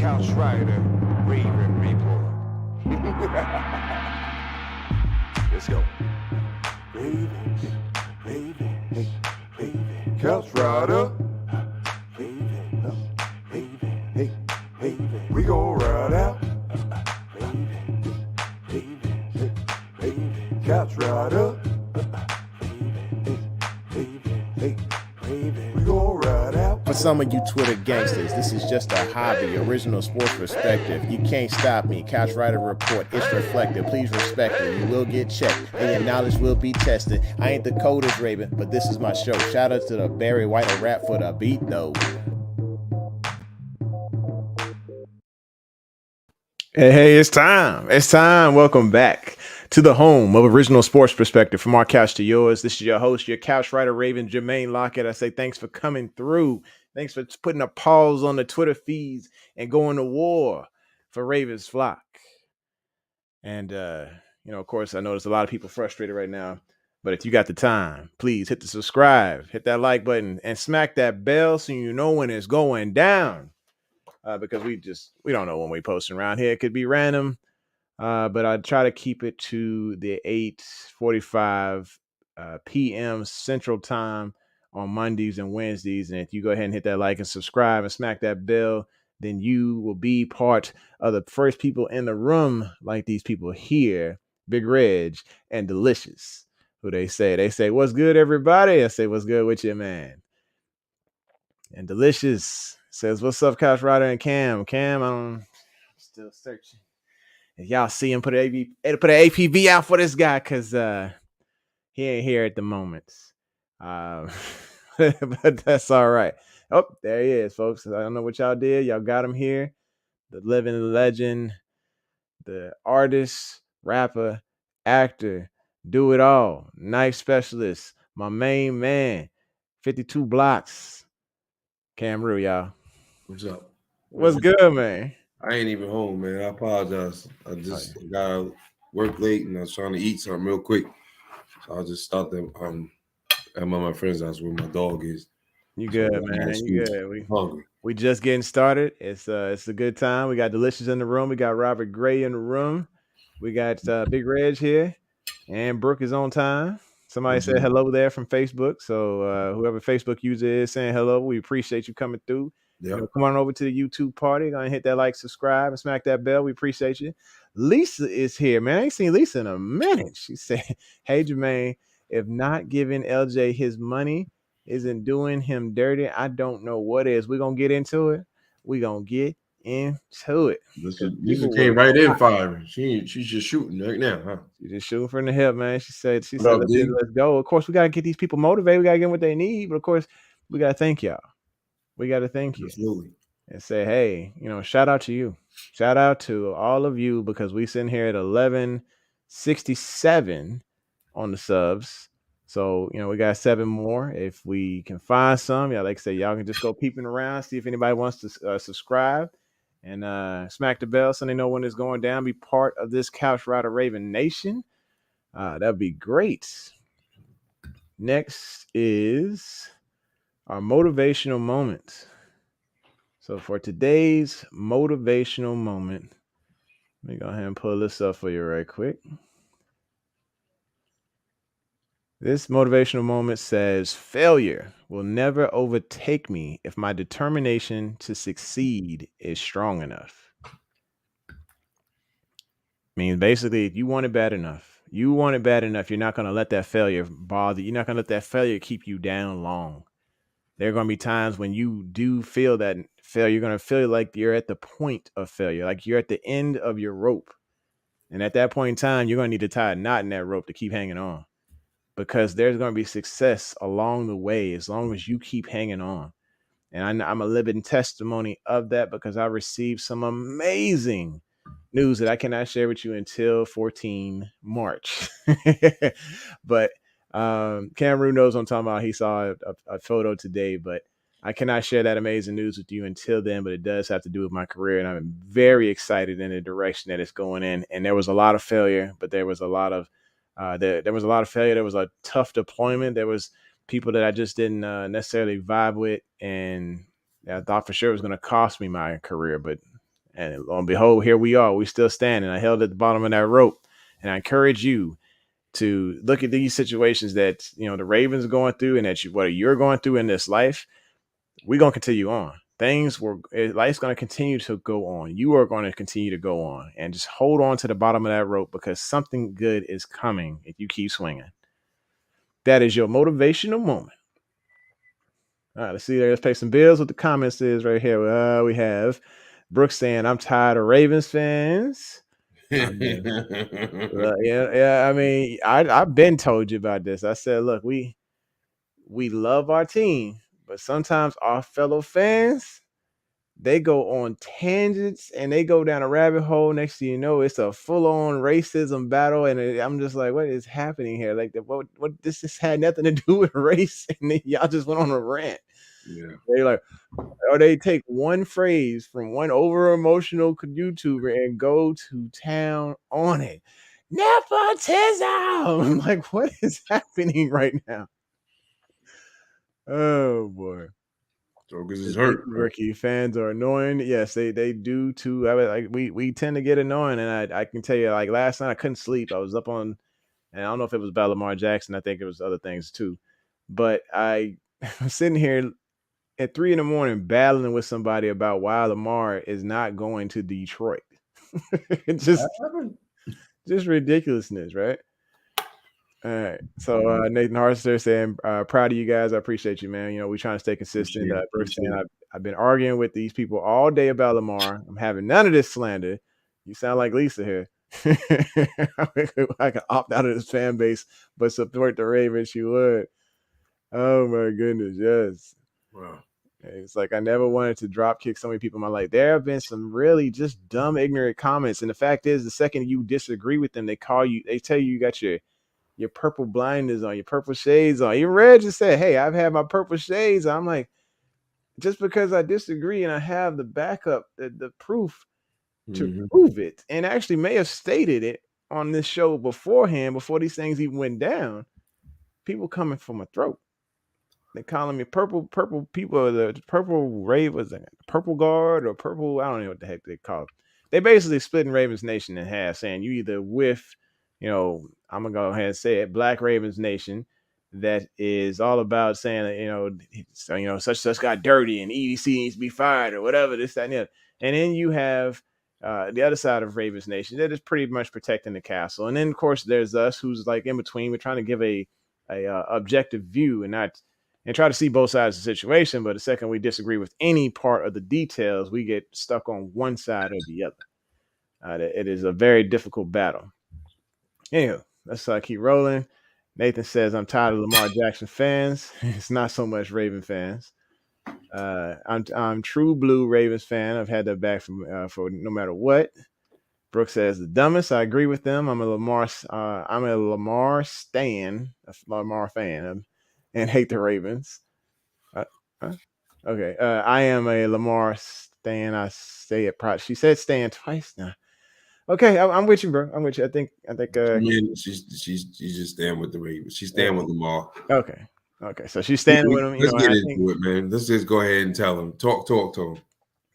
Couch Rider, Raven Report. Let's go. Ravens, Ravens, Ravens. Couch Rider. Ravens, Ravens, hey, Ravens. We gon' ride out. Ravens, Ravens, hey, Ravens. Couch Rider. For some of you Twitter gangsters, this is just a hobby, original sports perspective. You can't stop me. Couch Rider Report, it's reflective. Please respect it. You will get checked, and your knowledge will be tested. I ain't the coldest Raven, but this is my show. Shout out to the Barry White of rap for the beat, though. Hey, it's time. It's time. Welcome back to the home of original sports perspective, from our couch to yours. This is your host, your couch writer, Raven Jermaine Lockett. I say thanks for coming through. Thanks for putting a pause on the Twitter feeds and going to war for Ravens flock. And, of course, I know there's a lot of people frustrated right now. But if you got the time, please hit the subscribe, hit that like button, and smack that bell so you know when it's going down. Because we don't know when we posting around here. It could be random. But I try to keep it to the 8:45 p.m. Central Time on Mondays and Wednesdays. And if you go ahead and hit that like and subscribe and smack that bell, then you will be part of the first people in the room, like these people here, Big Reg and Delicious, who they say, what's good, everybody? I say, what's good with you, man? And Delicious says, what's up, Couch Rider and Cam? I'm still searching. If y'all see him, put an APB out for this guy, because he ain't here at the moment. But that's all right. Oh, there he is, folks. I don't know what y'all did. Y'all got him here. The living legend, the artist, rapper, actor, do it all, knife specialist, my main man, 52 blocks. Cam Rue, y'all. What's up? What's good, man? I ain't even home, man. I apologize. I just got to work late and I was trying to eat something real quick. So I just stopped at my friend's house where my dog is. You good, man? You good? We just getting started. It's a good time. We got Delicious in the room. We got Robert Gray in the room. We got Big Reg here, and Brooke is on time. Somebody said hello there from Facebook. So whoever Facebook user is saying hello, we appreciate you coming through. Yep. Come on over to the YouTube party. Gonna hit that like, subscribe, and smack that bell. We appreciate you. Lisa is here, man. I ain't seen Lisa in a minute. She said, hey, Jermaine, if not giving LJ his money isn't doing him dirty, I don't know what is. We're going to get into it. We're going to get into it. Lisa came right in firing. She's just shooting right now, huh? She's just shooting from the hip, man. She said, let's go. Of course, we got to get these people motivated. We got to get them what they need. But, of course, we got to thank y'all. We got to thank you. Absolutely. And say, hey, shout out to you. Shout out to all of you, because we sitting here at 1167 on the subs. So, we got 7 more. If we can find some, like I say, y'all can just go peeping around, see if anybody wants to subscribe and smack the bell so they know when it's going down. Be part of this Couch Rider Raven Nation. That'd be great. Next is our motivational moment. So for today's motivational moment, let me go ahead and pull this up for you right quick. This motivational moment says, failure will never overtake me if my determination to succeed is strong enough. Means basically, if you want it bad enough, you're not going to let that failure bother you. You're not going to let that failure keep you down long. There are going to be times when you do feel that failure. You're going to feel like you're at the point of failure, like you're at the end of your rope. And at that point in time, you're going to need to tie a knot in that rope to keep hanging on. Because there's going to be success along the way as long as you keep hanging on. And I'm a living testimony of that, because I received some amazing news that I cannot share with you until 14 March. But Cameron knows what I'm talking about. He saw a photo today, but I cannot share that amazing news with you until then. But it does have to do with my career, and I'm very excited in the direction that it's going in. And there was a lot of failure, but there was a lot of there was a lot of failure. There was a tough deployment. There was people that I just didn't necessarily vibe with, and I thought for sure it was going to cost me my career, but And lo and behold, here we are. We still standing. I held at the bottom of that rope. And I encourage you to look at these situations that the Ravens are going through and that what you're going through in this life. We're gonna continue on. Life's gonna continue to go on. You are going to continue to go on, and just hold on to the bottom of that rope because something good is coming if you keep swinging. That is your motivational moment. All right, let's see there. Let's pay some bills. What the comments is right here. We have Brooks saying, "I'm tired of Ravens fans." I mean, yeah. I mean, I've been told you about this. I said, look, we love our team, but sometimes our fellow fans, they go on tangents and they go down a rabbit hole. Next thing you know, it's a full-on racism battle, and I'm just like, what is happening here? Like, what this just had nothing to do with race, and then y'all just went on a rant. Yeah. They like, or they take one phrase from one over emotional YouTuber and go to town on it. Nepotism. I'm like, what is happening right now? Oh boy. Jokers is Thank hurt. you, Ricky. Fans are annoying. Yes, they do too. We tend to get annoying, and I can tell you, like last night I couldn't sleep. I was up on, and I don't know if it was about Lamar Jackson. I think it was other things too, but I was sitting here at 3 a.m. battling with somebody about why Lamar is not going to Detroit. It's just ridiculousness, right? All right. So Nathan Harster saying, proud of you guys. I appreciate you, man. We're trying to stay consistent. Brooks saying, I've been arguing with these people all day about Lamar. I'm having none of this slander. You sound like Lisa here. I can opt out of this fan base, but support the Ravens. You would. Oh my goodness, yes. Wow. It's like I never wanted to drop kick so many people in my life. There have been some really just dumb, ignorant comments, and the fact is, the second you disagree with them, they tell you you got your purple blinders on, your purple shades on. Even Red just said, "Hey, I've had my purple shades on." I'm like, just because I disagree and I have the backup, the proof to prove it, and actually may have stated it on this show beforehand, before these things even went down. People coming for my throat. They calling me purple people, the purple Rave, was it purple guard or purple? I don't know what the heck they call it. They basically splitting Ravens Nation in half, saying you either with, I'm gonna go ahead and say it, Black Ravens Nation, that is all about saying that such got dirty and EDC needs to be fired or whatever, this, that, and the other. And then you have the other side of Ravens Nation that is pretty much protecting the castle. And then of course there's us, who's like in between. We're trying to give a objective view and try to see both sides of the situation. But the second we disagree with any part of the details, we get stuck on one side or the other. It is a very difficult battle. Anyway, let's keep rolling. Nathan says, I'm tired of Lamar Jackson fans. It's not so much Raven fans. I'm true blue Ravens fan. I've had that back for no matter what. Brooks says, the dumbest. I agree with them. I'm a Lamar fan, and hate the Ravens. Okay. I am a Lamar stan. I say it proud. She said stan twice now. Okay, I'm with you, bro. I'm with you. I think. She's just standing with the Ravens. She's standing with Lamar. Okay. So she's standing with him. Let's get into it, man. Let's just go ahead and tell him. Talk to him.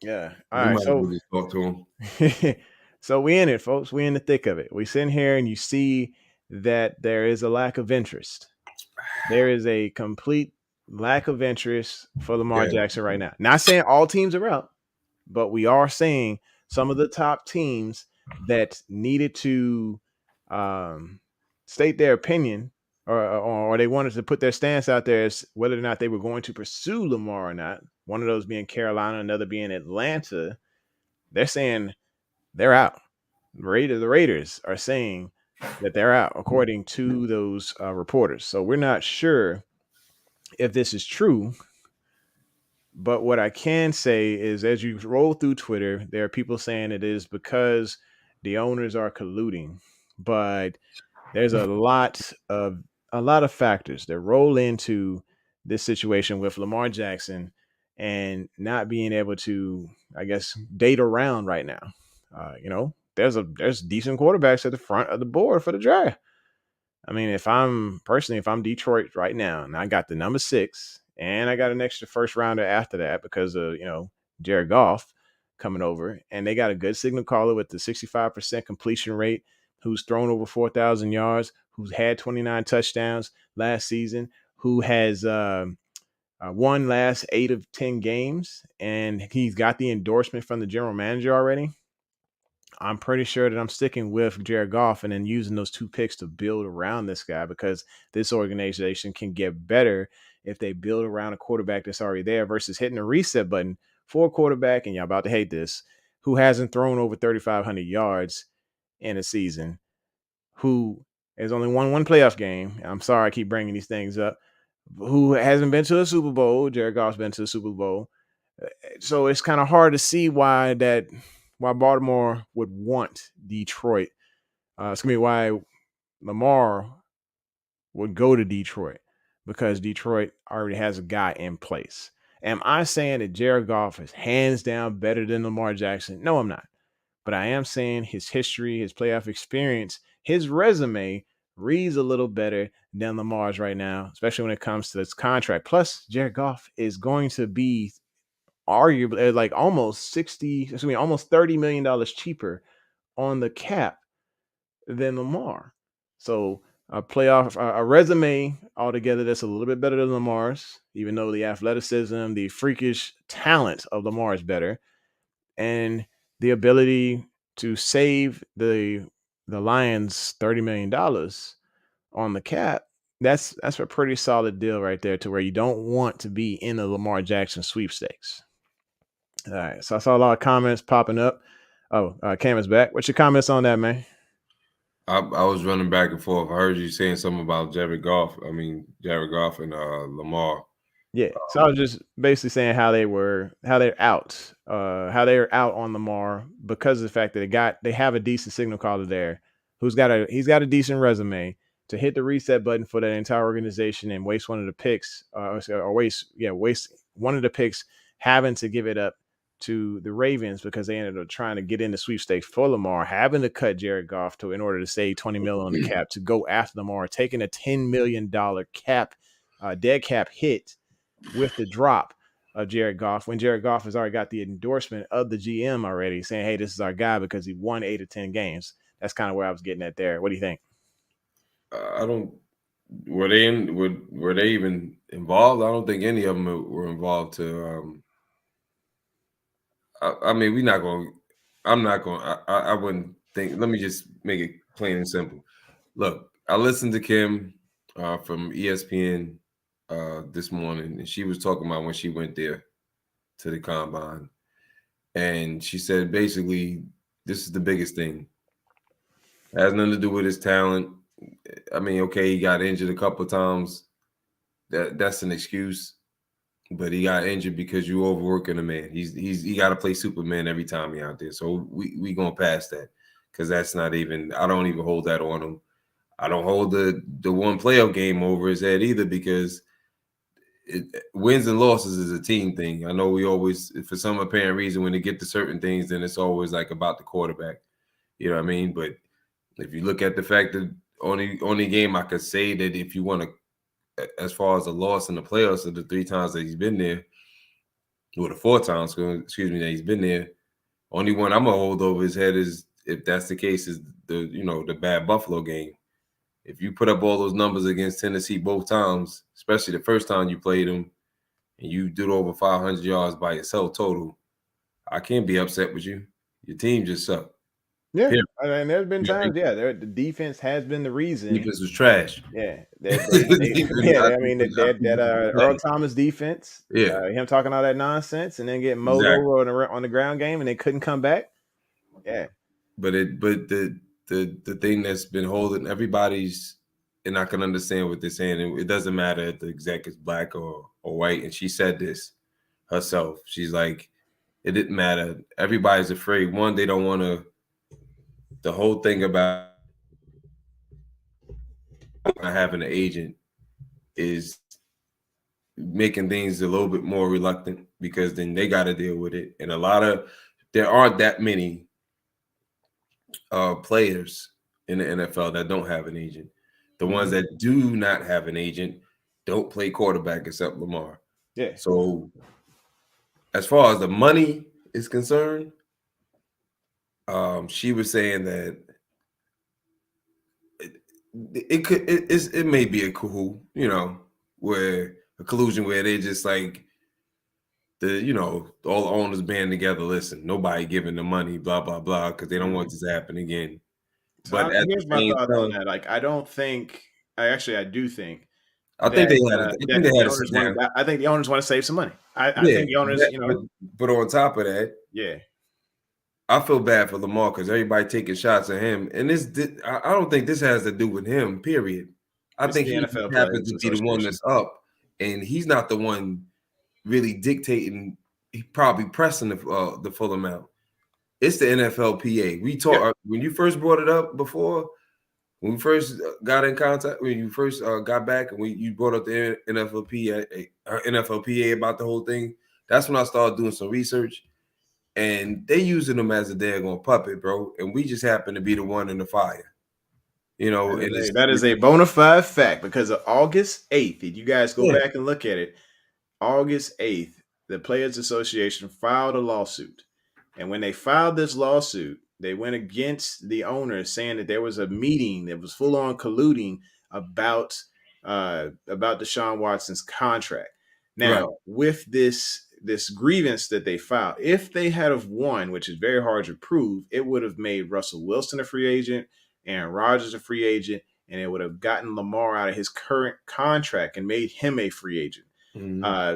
Yeah. All right. So just talk to him. So we in it, folks. We in the thick of it. We sitting here and you see that there is a lack of interest. There is a complete lack of interest for Lamar Jackson right now. Not saying all teams are out, but we are saying some of the top teams that needed to state their opinion or they wanted to put their stance out there as whether or not they were going to pursue Lamar or not. One of those being Carolina, another being Atlanta. They're saying they're out. The Raiders are saying that they're out, according to those reporters. So we're not sure if this is true. But what I can say is, as you roll through Twitter, there are people saying it is because the owners are colluding. But there's a lot of factors that roll into this situation with Lamar Jackson and not being able to, I guess, date around right now. There's decent quarterbacks at the front of the board for the draft. I mean, if I'm Detroit right now and I got the number 6 and I got an extra first rounder after that because of, Jared Goff, coming over, and they got a good signal caller with the 65% completion rate, who's thrown over 4,000 yards, who's had 29 touchdowns last season, who has won last 8 of 10 games, and he's got the endorsement from the general manager already. I'm pretty sure that I'm sticking with Jared Goff and then using those 2 picks to build around this guy, because this organization can get better if they build around a quarterback that's already there versus hitting the reset button for a quarterback, and y'all about to hate this, who hasn't thrown over 3,500 yards in a season, who has only won one playoff game. I'm sorry I keep bringing these things up. Who hasn't been to a Super Bowl. Jared Goff's been to the Super Bowl. So it's kind of hard to see why Baltimore would want Detroit. It's gonna be why Lamar would go to Detroit, because Detroit already has a guy in place. Am I saying that Jared Goff is hands down better than Lamar Jackson? No, I'm not. But I am saying his history, his playoff experience, his resume reads a little better than Lamar's right now, especially when it comes to his contract. Plus, Jared Goff is going to be arguably like almost almost $30 million cheaper on the cap than Lamar. So a resume altogether that's a little bit better than Lamar's, even though the athleticism, the freakish talent of Lamar is better, and the ability to save the Lions $30 million on the cap. That's a pretty solid deal right there, to where you don't want to be in the Lamar Jackson sweepstakes. All right, so I saw a lot of comments popping up. Oh, Cam is back. What's your comments on that, man? I was running back and forth. I heard you saying something about Jared Goff and Lamar. Yeah, so I was just basically saying how they're out on Lamar because of the fact that they have a decent signal caller there, he's got a decent resume to hit the reset button for that entire organization and waste one of the picks, waste one of the picks, having to give it up to the Ravens because they ended up trying to get in the sweepstakes for Lamar, having to cut Jared Goff in order to save 20 million on the cap to go after Lamar, taking a $10 million cap, dead cap hit with the drop of Jared Goff, when Jared Goff has already got the endorsement of the GM already saying, hey, this is our guy because he won 8 of 10 games. That's kind of where I was getting at there. What do you think? I don't. Were they even involved? I don't think any of them were involved. I mean, we're not going. I'm not going. I wouldn't think. Let me just make it plain and simple. Look, I listened to Kim from ESPN this morning, and she was talking about when she went there to the combine, and she said basically this is the biggest thing. It has nothing to do with his talent. I mean, okay, he got injured a couple of times. That's an excuse, but he got injured because you overworking a man. He got to play Superman every time he out there. So we gonna pass that, because that's not even. I don't even hold that on him. I don't hold the one playoff game over his head either, because wins and losses is a team thing. I know we always, for some apparent reason, when they get to certain things, then it's always like about the quarterback. You know what I mean? But if you look at the fact that only game I could say that if you want to, as far as a loss in the playoffs, of the 3 times that he's been there, or the 4 times, excuse me, that he's been there, only one I'm gonna hold over his head is, if that's the case, is the bad Buffalo game. If you put up all those numbers against Tennessee both times, especially the first time you played them, and you did over 500 yards by yourself total, I can't be upset with you. Your team just sucked. Yeah, Period. and there's been times, the defense has been the reason. Defense was trash. Yeah, Earl Thomas defense. Yeah, him talking all that nonsense and then getting mowed over on the ground game, and they couldn't come back. Yeah, but the thing that's been holding everybody's, and I can understand what they're saying. It doesn't matter if the exec is black or white, and she said this herself. She's like, it didn't matter. Everybody's afraid. One, they don't want to. The whole thing about not having an agent is making things a little bit more reluctant, because then they got to deal with it. And there aren't that many players in the NFL that don't have an agent. The ones that do not have an agent don't play quarterback except Lamar. Yeah. So as far as the money is concerned, she was saying that it may be a cool, where a collusion where they just like all the owners band together. Listen, nobody giving the money, blah blah blah, because they don't want this to happen again. So But at the here's my same thoughts on time, that. Like, I do think I think they had that the to sit owners want down. to. I think the owners want to save some money. I Yeah, think the owners, but on top of that, yeah, I feel bad for Lamar because everybody taking shots at him, and I don't think this has to do with him. Period. I it's think the he NFL happens Players to be the one Association. that's up, and he's not the one really dictating. He probably pressing the full amount. It's the NFLPA. We talked when you first brought it up before. When we first got in contact, when you first got back, and you brought up the NFLPA about the whole thing. That's when I started doing some research. And they using them as a daggone puppet, bro. And we just happen to be the one in the fire, And That is a bona fide fact because of August 8th. If you guys go back and look at it, August 8th, the Players Association filed a lawsuit. And when they filed this lawsuit, they went against the owners, saying that there was a meeting that was full on colluding about Deshaun Watson's contract. Now, right. with this grievance that they filed, if they had have won, which is very hard to prove, it would have made Russell Wilson a free agent, Aaron Rodgers a free agent, and it would have gotten Lamar out of his current contract and made him a free agent.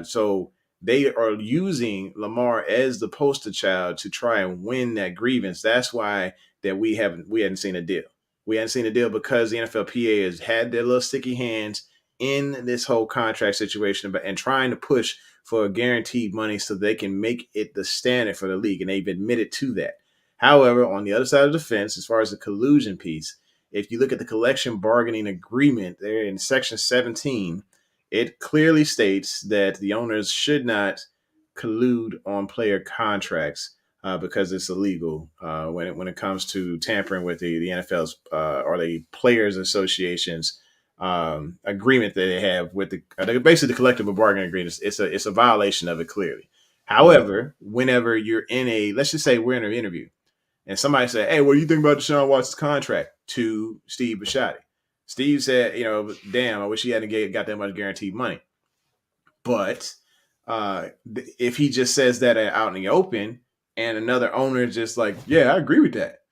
So they are using Lamar as the poster child to try and win that grievance. That's why that we hadn't seen a deal. We hadn't seen a deal because the NFLPA has had their little sticky hands in this whole contract situation and trying to push for guaranteed money so they can make it the standard for the league. And they've admitted to that. However, on the other side of the fence, as far as the collusion piece, if you look at the collection bargaining agreement there in section 17, it clearly states that the owners should not collude on player contracts because it's illegal when it comes to tampering with the NFL's or the Players Association's agreement that they have with basically the collective bargaining agreement. It's a violation of it clearly. However, whenever you're let's just say we're in an interview and somebody said, "Hey, what do you think about Deshaun Watson's contract?" to Steve Bisciotti. Steve said, "Damn, I wish he hadn't got that much guaranteed money." But if he just says that out in the open and another owner is just like, "Yeah, I agree with that,"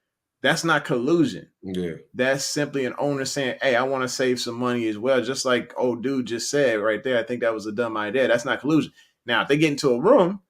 that's not collusion. Yeah. That's simply an owner saying, "Hey, I want to save some money as well." Just like old dude just said right there, I think that was a dumb idea. That's not collusion. Now, if they get into a room,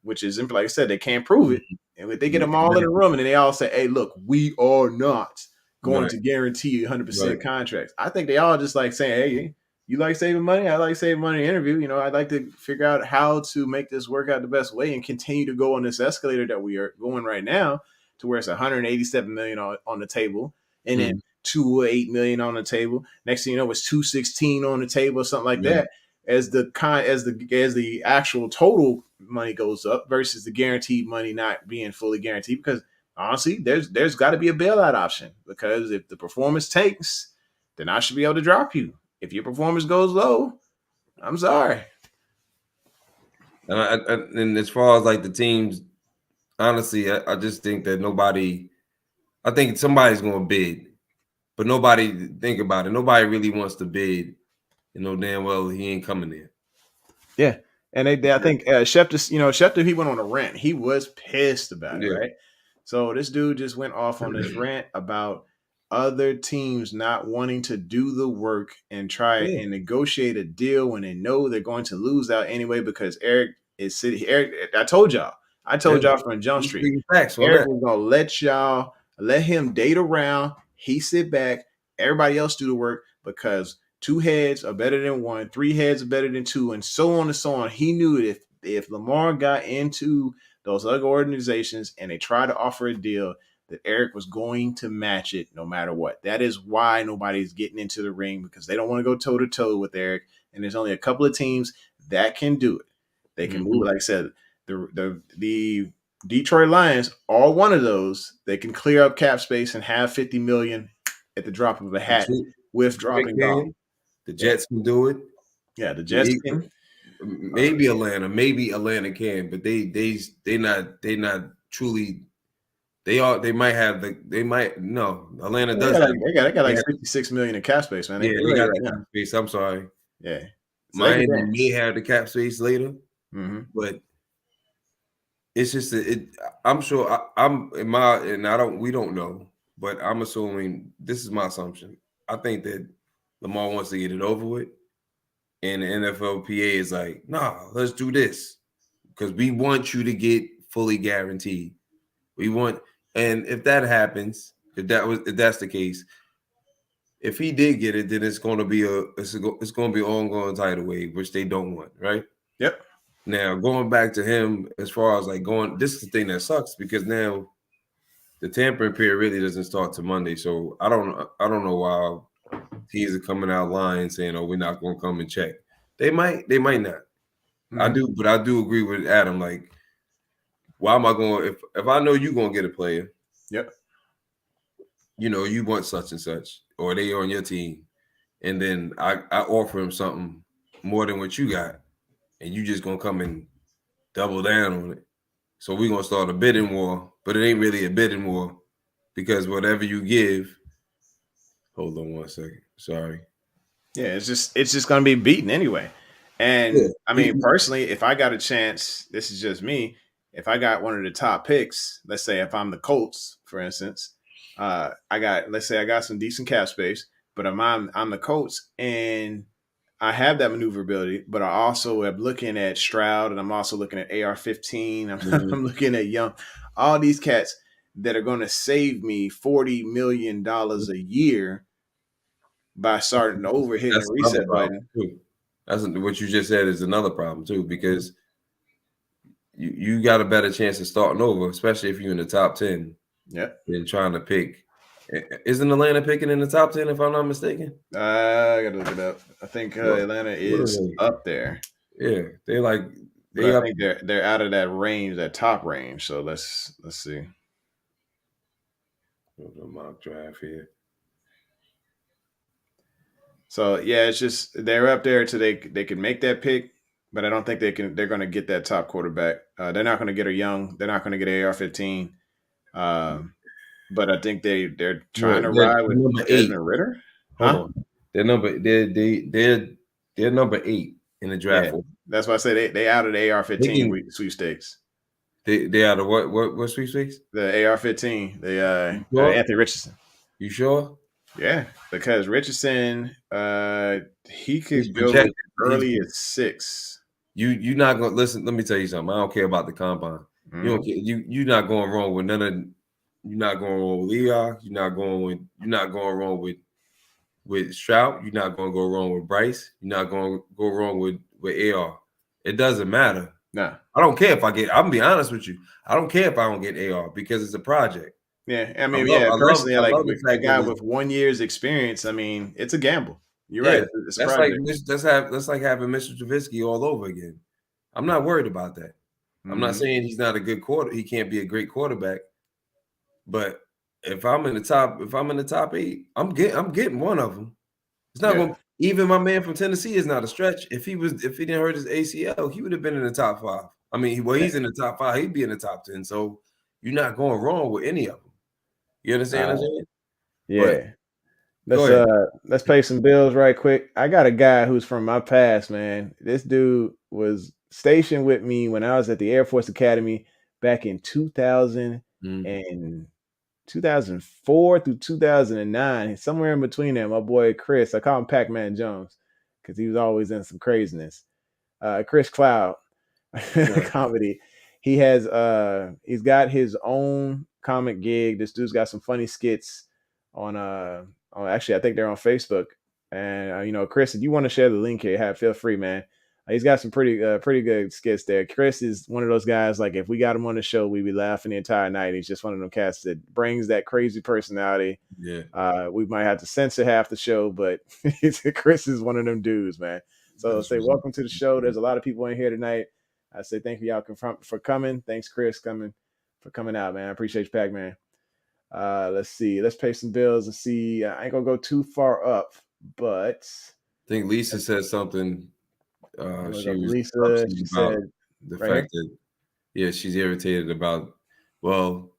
which is like I said, they can't prove it. And if they get them all in a room and then they all say, "Hey, look, we are not going to guarantee 100% contracts," I think they all just like saying, "Hey, you like saving money? I like saving money in an interview. I'd like to figure out how to make this work out the best way and continue to go on this escalator that we are going right now to where it's 187 million on the table and then 208 million on the table. Next thing you know, it's 216 on the table or something like that. As the actual total money goes up versus the guaranteed money not being fully guaranteed, because honestly, there's got to be a bailout option, because if the performance tanks, then I should be able to drop you. If your performance goes low, I'm sorry. And as far as like the teams, honestly, I just think that I think somebody's going to bid, but nobody think about it. Nobody really wants to bid. Damn well he ain't coming there. Yeah. And I think Schefter, he went on a rant. He was pissed about it, right? So this dude just went off on this rant about other teams not wanting to do the work and try and negotiate a deal when they know they're going to lose out anyway, because Eric is sitting. Eric, I told y'all from Jump Street. Eric was gonna let him date around. He sit back, everybody else do the work, because 2 heads are better than 1, 3 heads are better than 2, and so on and so on. He knew that if Lamar got into those other organizations and they tried to offer a deal, that Eric was going to match it no matter what. That is why nobody's getting into the ring, because they don't want to go toe to toe with Eric. And there's only a couple of teams that can do it. They can move, like I said, the Detroit Lions are one of those. They can clear up cap space and have 50 million at the drop of a hat with dropping off. The Jets can do it. Yeah, the Jets can. maybe Atlanta can, but they not truly. They might have Atlanta does have. They got They like have, 66 million in cap space, man. They yeah, play they got right the now. cap space. I'm sorry, Yeah, so they can Miami may dance. have the cap space later, but it's just I'm sure I'm in my and I don't we don't know, but I'm assuming this is my assumption. I think that Lamar wants to get it over with, and the NFLPA is like, nah, let's do this because we want you to get fully guaranteed. We want, and if that happens, if that's the case, if he did get it, then it's going to be it's going to be an ongoing tidal wave, which they don't want, right? Yep. Now going back to him, as far as like going, this is the thing that sucks because now the tampering period really doesn't start till Monday. So I don't know why teams are coming out lying saying, "Oh, we're not going to come and check." They might not. I do agree with Adam. Like, why am I going if I know you're going to get a player? Yep. You know, you want such and such, or they on your team, and then I offer him something more than what you got, and you just gonna come and double down on it. So we're gonna start a bidding war, but it ain't really a bidding war because whatever you give. Hold on 1 second. Sorry. Yeah, it's just gonna be beaten anyway. And Yeah. I mean, personally, if I got a chance, this is just me. If I got one of the top picks, let's say if I'm the Colts, for instance, let's say I got some decent cap space, but I'm the Colts and I have that maneuverability, but I also am looking at Stroud and I'm also looking at AR-15. I'm looking at Young, all these cats that are going to save me $40 million a year by starting over hitting That's the another reset problem button. too. That's what you just said is another problem too, because you got a better chance of starting over, especially if you're in the top 10. Yep. Than trying to pick. Isn't Atlanta picking in the top 10 if I'm not mistaken? I gotta look it up. I think Atlanta is up there. Yeah, but I think they're out of that range, that top range. So let's see. The mock draft here. So yeah, it's just they're up there so they can make that pick, but I don't think they're gonna get that top quarterback. They're not gonna get a Young, they're not gonna get AR-15. But I think they're trying to ride with number 8. Desmond Ritter. Hold on. They're number 8 in the draft. Yeah, that's why I say they out of the AR-15 sweepstakes. They out of what sweepstakes? The AR-15. They sure? Anthony Richardson. You sure? Yeah, because Richardson, he could go as early as 6. You not gonna listen. Let me tell you something. I don't care about the combine. You don't care. You're not going wrong with none of. You're not going wrong with Leah. You're not going wrong with Stroud. You're not going to go wrong with Bryce. You're not going to go wrong with AR. It doesn't matter. No, I don't care if I get. I'm gonna be honest with you. I don't care if I don't get AR because it's a project. Yeah, I mean, personally, I love a guy with 1 year's experience. I mean, it's a gamble. You're right. It's a project. That's like having Mr. Trubisky all over again. I'm not worried about that. I'm not saying he's not a good he can't be a great quarterback. But if I'm in the top 8, I'm getting one of them. It's not going. Even my man from Tennessee is not a stretch. If he didn't hurt his ACL, he would have been in the top 5. I mean, he's in the top 5. He'd be in the top 10. So you're not going wrong with any of them. You understand what I'm saying? Yeah. Let's pay some bills right quick. I got a guy who's from my past, man. This dude was stationed with me when I was at the Air Force Academy back in 2000 and 2004 through 2009, somewhere in between there. My boy Chris, I call him Pac-Man Jones because he was always in some craziness. Chris Cloud, comedy. He's got his own comic gig. This dude's got some funny skits on actually I think they're on Facebook. And Chris, if you want to share the link here, feel free, man. He's got some pretty good skits there. Chris is one of those guys, like if we got him on the show, we'd be laughing the entire night. He's just one of them cats that brings that crazy personality. Yeah. We might have to censor half the show, but Chris is one of them dudes, man. So say welcome to the show. There's a lot of people in here tonight. I say thank you y'all for coming. Thanks, Chris, for coming out, man. I appreciate you, Pac-Man. Let's see. Let's pay some bills and see. I ain't gonna go too far up, but I think Lisa said something Look she up was Lisa. upset She about said the right here. fact that she's irritated about. Well,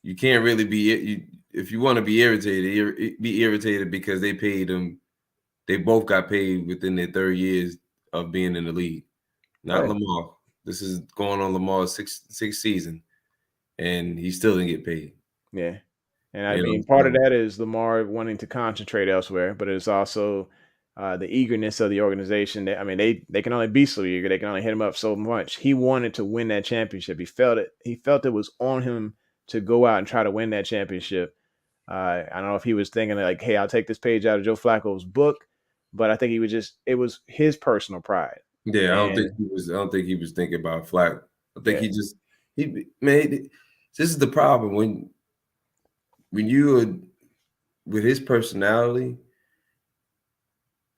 you can't really if you want to be irritated, be irritated because they paid them. They both got paid within their 3rd years of being in the league. Not Right. Lamar. This is going on Lamar's sixth season, and he still didn't get paid. Yeah. And I You know, mean, part of so that is Lamar wanting to concentrate elsewhere, but it's also the eagerness of the organization. That I mean, they can only be so eager. They can only hit him up so much. He wanted to win that championship. He felt it. He felt it was on him to go out and try to win that championship. I don't know if he was thinking like, "Hey, I'll take this page out of Joe Flacco's book," but I think he was just. It was his personal pride. yeah, And I don't think he was thinking about Flack. I think yeah, he made. This is the problem when you are with his personality.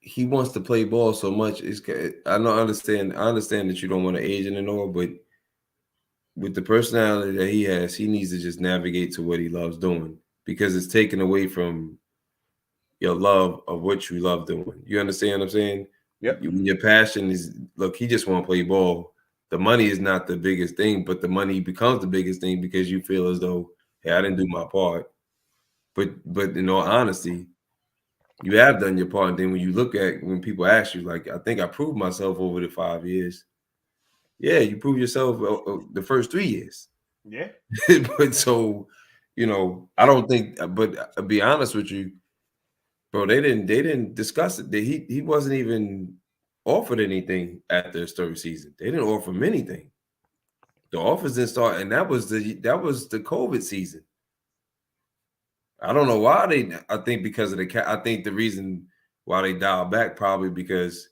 He wants to play ball so much. I don't understand. I understand that you don't want to age and all, but with the personality that he has, he needs to just navigate to what he loves doing because it's taken away from your love of what you love doing. You understand what I'm saying? yep, Your passion is look. He just want to play ball. The money is not the biggest thing, but the money becomes the biggest thing because you feel as though, hey, I didn't do my part. But in all honesty, you have done your part. And then when people ask you, like, I think I proved myself over the 5 years. Yeah, you proved yourself the first 3 years. yeah, But so, I don't think. But I'll be honest with you, bro. They didn't discuss it. He wasn't even offered anything after his 3rd season. They didn't offer him anything. The offers didn't start, and that was the COVID season. I don't know why I think because of the cap. I think the reason why they dialed back probably because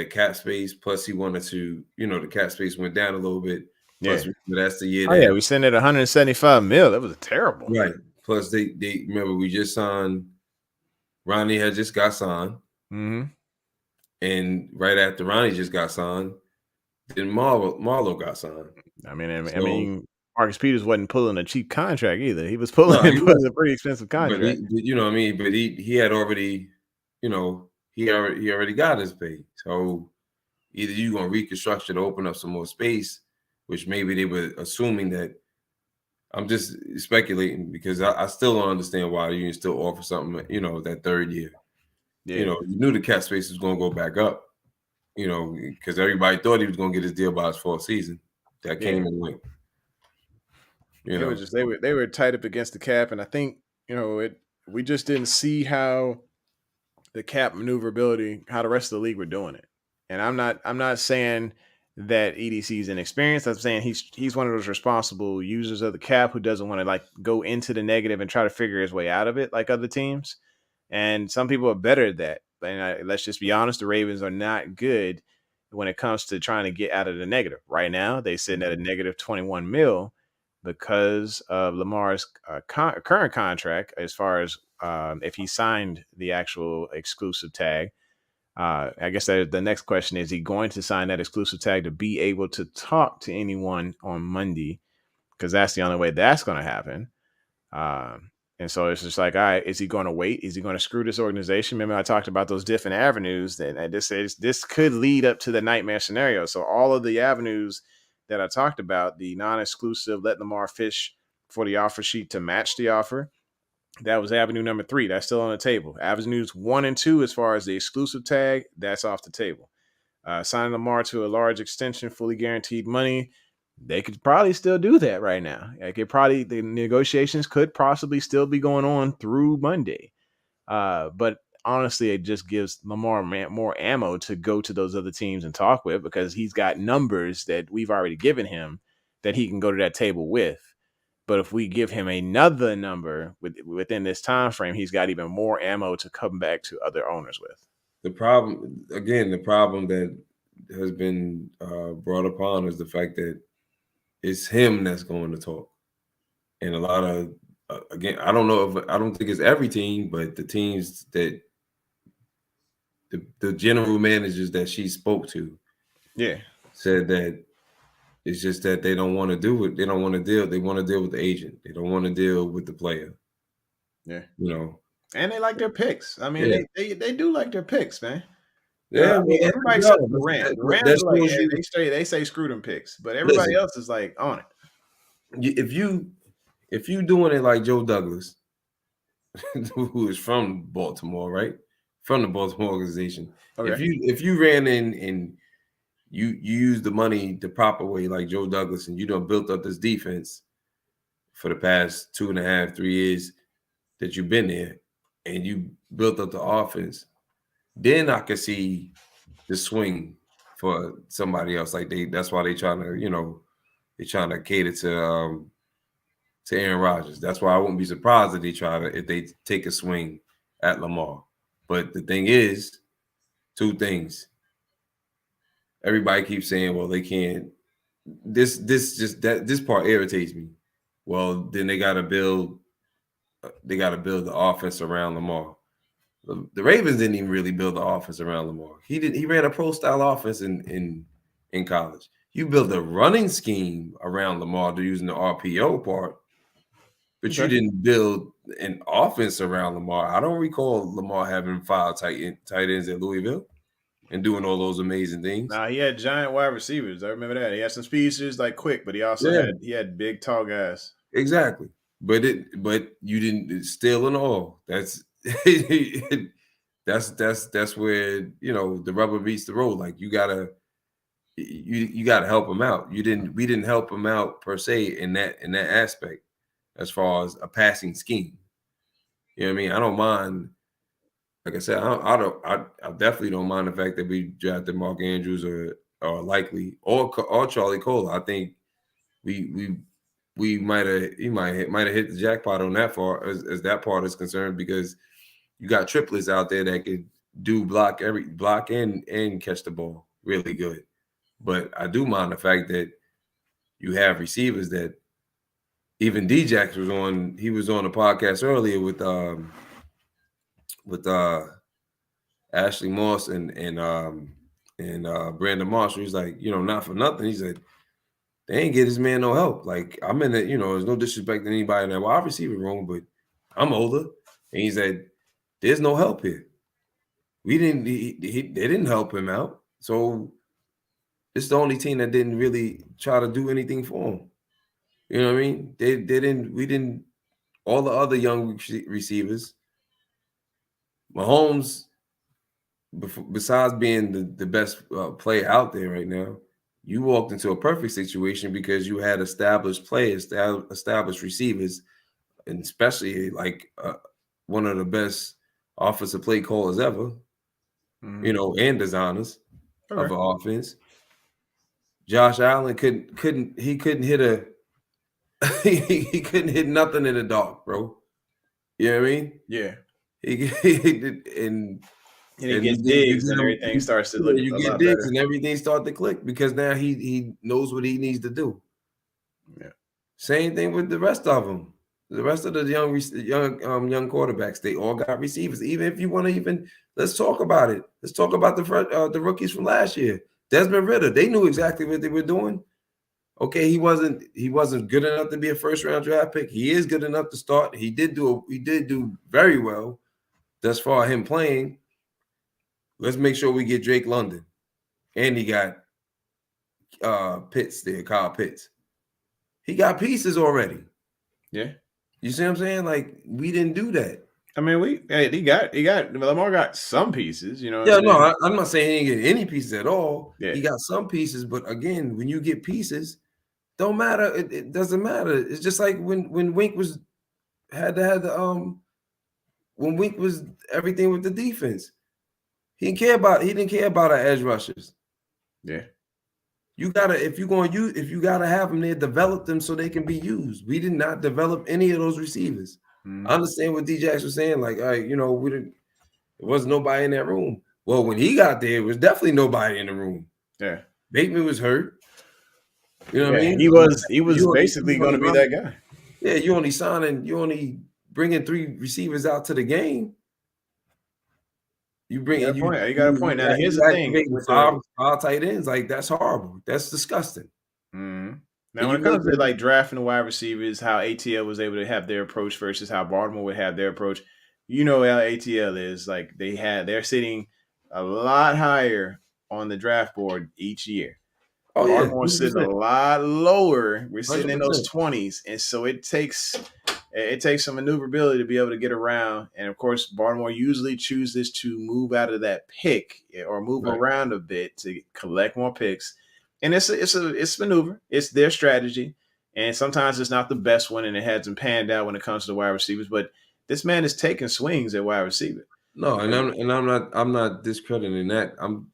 cap space. Plus, he wanted to, the cap space went down a little bit. yeah. Plus, that's the year Oh that yeah, we sent it 175 mil. That was terrible. right. Plus, they remember we just signed. Ronnie had just got signed, Mm-hmm. and right after Ronnie just got signed, then Marlo got signed. I So mean, Marcus Peters wasn't pulling a cheap contract either. He was pulling, no, he pulling a wasn't. pretty expensive But contract. you know what I mean. But he had already, he already got his pay. So either you gonna reconstruction to open up some more space, which maybe they were assuming that. I'm just speculating because I still don't understand why you still offer something, that 3rd year. Yeah, You knew the cap space was going to go back up, because everybody thought he was going to get his deal by his 4th season. That yeah. came and went, They were just they were tight up against the cap, and I think we just didn't see how the cap maneuverability, how the rest of the league were doing it. And I'm not saying that EDC is inexperienced. I'm saying he's one of those responsible users of the cap who doesn't want to like go into the negative and try to figure his way out of it like other teams. And some people are better at that. And let's just be honest, the Ravens are not good when it comes to trying to get out of the negative. Right now, they sitting at a negative 21 mil because of Lamar's current contract, as far as if he signed the actual exclusive tag. I guess that the next question is he going to sign that exclusive tag to be able to talk to anyone on Monday? Because that's the only way that's going to happen. And so it's just like, all right, is he going to wait? Is he going to screw this organization? Remember, I talked about those different avenues that this could lead up to the nightmare scenario. So all of the avenues that I talked about, the non-exclusive, let Lamar fish for the offer sheet to match the offer. That was avenue number 3. That's still on the table. Avenues 1 and 2, as far as the exclusive tag, that's off the table. Signing Lamar to a large extension, fully guaranteed money. They could probably still do that right now. The negotiations could possibly still be going on through Monday. But honestly, it just gives Lamar more ammo to go to those other teams and talk with because he's got numbers that we've already given him that he can go to that table with. But if we give him another number within this time frame, he's got even more ammo to come back to other owners with. the problem that has been brought upon is the fact that it's him that's going to talk, and a lot of again, I don't think it's every team, but the teams that the general managers that she spoke to Yeah, said that it's just that they don't want to do it. They don't want to deal. They want to deal with the agent. They don't want to deal with the player. yeah. You know. And they like their picks. I mean, Yeah. they do like their picks, man. Yeah, I mean, well, everybody no, except Durant. that Durant's like shows you. they say screw them picks, but everybody Listen, else is like on it. if you doing it like Joe Douglas, who is from Baltimore, right? From the Baltimore organization. Okay. If you ran in and you use the money the proper way, like Joe Douglas, and you done built up this defense for the past 2.5, 3 years that you've been there, and you built up the offense, then I could see the swing for somebody else. Like that's why they trying to, they trying to cater to Aaron Rodgers. That's why I wouldn't be surprised if they take a swing at Lamar. But the thing is, two things. Everybody keeps saying, well, they can't. This part irritates me. Well, then they got to build the offense around Lamar. The Ravens didn't even really build the offense around Lamar. He ran a pro style offense in college. You build a running scheme around Lamar to using the RPO part, but you didn't build an offense around Lamar. I don't recall Lamar having 5 tight ends at Louisville and doing all those amazing things. Nah, he had giant wide receivers. I remember that. He had some speedsters like quick, but he also had big tall guys. Exactly. But you didn't steal and all. That's that's where the rubber meets the road. Like you gotta help him out. We didn't help him out per se in that aspect as far as a passing scheme. You know what I mean? I don't mind. Like I said, I definitely don't mind the fact that we drafted Mark Andrews or likely or Charlie Cole. I think we might have hit the jackpot on that far as that part is concerned, because you got triplets out there that could do block and catch the ball really good. But I do mind the fact that you have receivers that even D-Jax was on. He was on a podcast earlier with Ashley Moss and Brandon Marshall. He's like, not for nothing. He said they ain't get this man no help. Like I'm in it, there's no disrespect to anybody in that wide receiver room, but I'm older. And he said, there's no help here. We didn't. They didn't help him out. So it's the only team that didn't really try to do anything for him. You know what I mean? They didn't. We didn't. All the other young receivers, Mahomes, besides being the best player out there right now, you walked into a perfect situation because you had established players, established receivers, and especially like one of the best offensive play callers ever, and designers of an offense. Josh Allen couldn't hit a he couldn't hit nothing in the dark, bro. You know what I mean? Yeah. And he gets digs and everything starts to look you a get lot digs better. and everything starts to click because now he knows what he needs to do. Yeah. Same thing with the rest of them. The rest of the young quarterbacks, they all got receivers. Even if you want to let's talk about it. Let's talk about the rookies from last year. Desmond Ridder, they knew exactly what they were doing. Okay, he wasn't good enough to be a first round draft pick. He is good enough to start. He did do very well thus far him playing. Let's make sure we get Drake London. And he got Pitts there, Kyle Pitts. He got pieces already. Yeah. You see what I'm saying? Like, we didn't do that. I mean, Lamar got some pieces, I'm not saying he didn't get any pieces at all. Yeah. He got some pieces, but again, when you get pieces, don't matter. It doesn't matter. It's just like when Wink when Wink was everything with the defense. He didn't care about our edge rushers. Yeah. You gotta have them there, develop them so they can be used. We did not develop any of those receivers. I understand what D-Jax was saying. Like, there wasn't nobody in that room. Well, when he got there, it was definitely nobody in the room. Yeah. Bateman was hurt. You know what I mean? He was basically going to be that guy. Yeah, you only bringing 3 receivers out to the game. You got a point. Now, here's the thing: with five tight ends, like that's horrible. That's disgusting. Now, when it comes to like drafting the wide receivers, how ATL was able to have their approach versus how Baltimore would have their approach, how ATL is. Like they're sitting a lot higher on the draft board each year. Oh yeah, Baltimore's sitting a 100%. lot lower. We're sitting in those 100%. 20s, and so it takes some maneuverability to be able to get around. And of course, Baltimore usually chooses to move out of that pick or move Right. around a bit to collect more picks. And it's maneuver. It's their strategy. And sometimes it's not the best one, and it hasn't panned out when it comes to wide receivers. But this man is taking swings at wide receiver. No, and I'm not discrediting that. I'm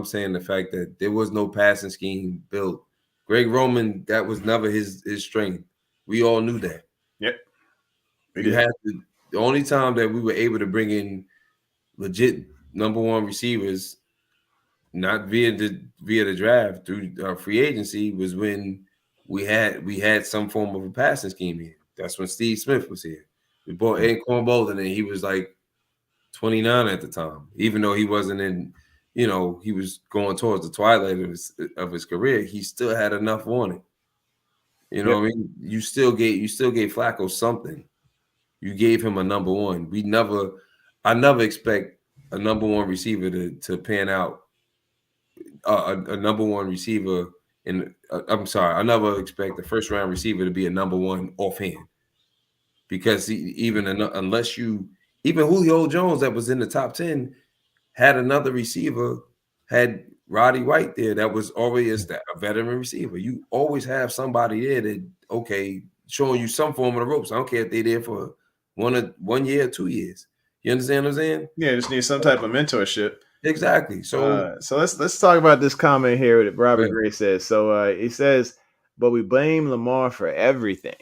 saying the fact that there was no passing scheme built. Greg Roman, that was never his strength. We all knew that. Yep. You had to. The only time that we were able to bring in legit number one receivers, not via the draft through free agency, was when we had some form of a passing scheme here. That's when Steve Smith was here. We bought Anquan Bolden, and he was like 29 at the time, even though he wasn't in, he was going towards the twilight of his career. He still had enough on it. You know what I mean? You still gave Flacco something. You gave him a number one. I never expect a number one receiver to pan out. A number one receiver I'm sorry, I never expect the first round receiver to be a number one offhand, because unless you even Julio Jones that was in the top 10 had another receiver, had Roddy White there that was already a veteran receiver. You always have somebody there that showing you some form of the ropes. I don't care if they're there for 1 year or 2 years. You understand what I'm saying? Yeah, just need some type of mentorship. Exactly. So let's talk about this comment here that Robert Gray says. So he says, but we blame Lamar for everything.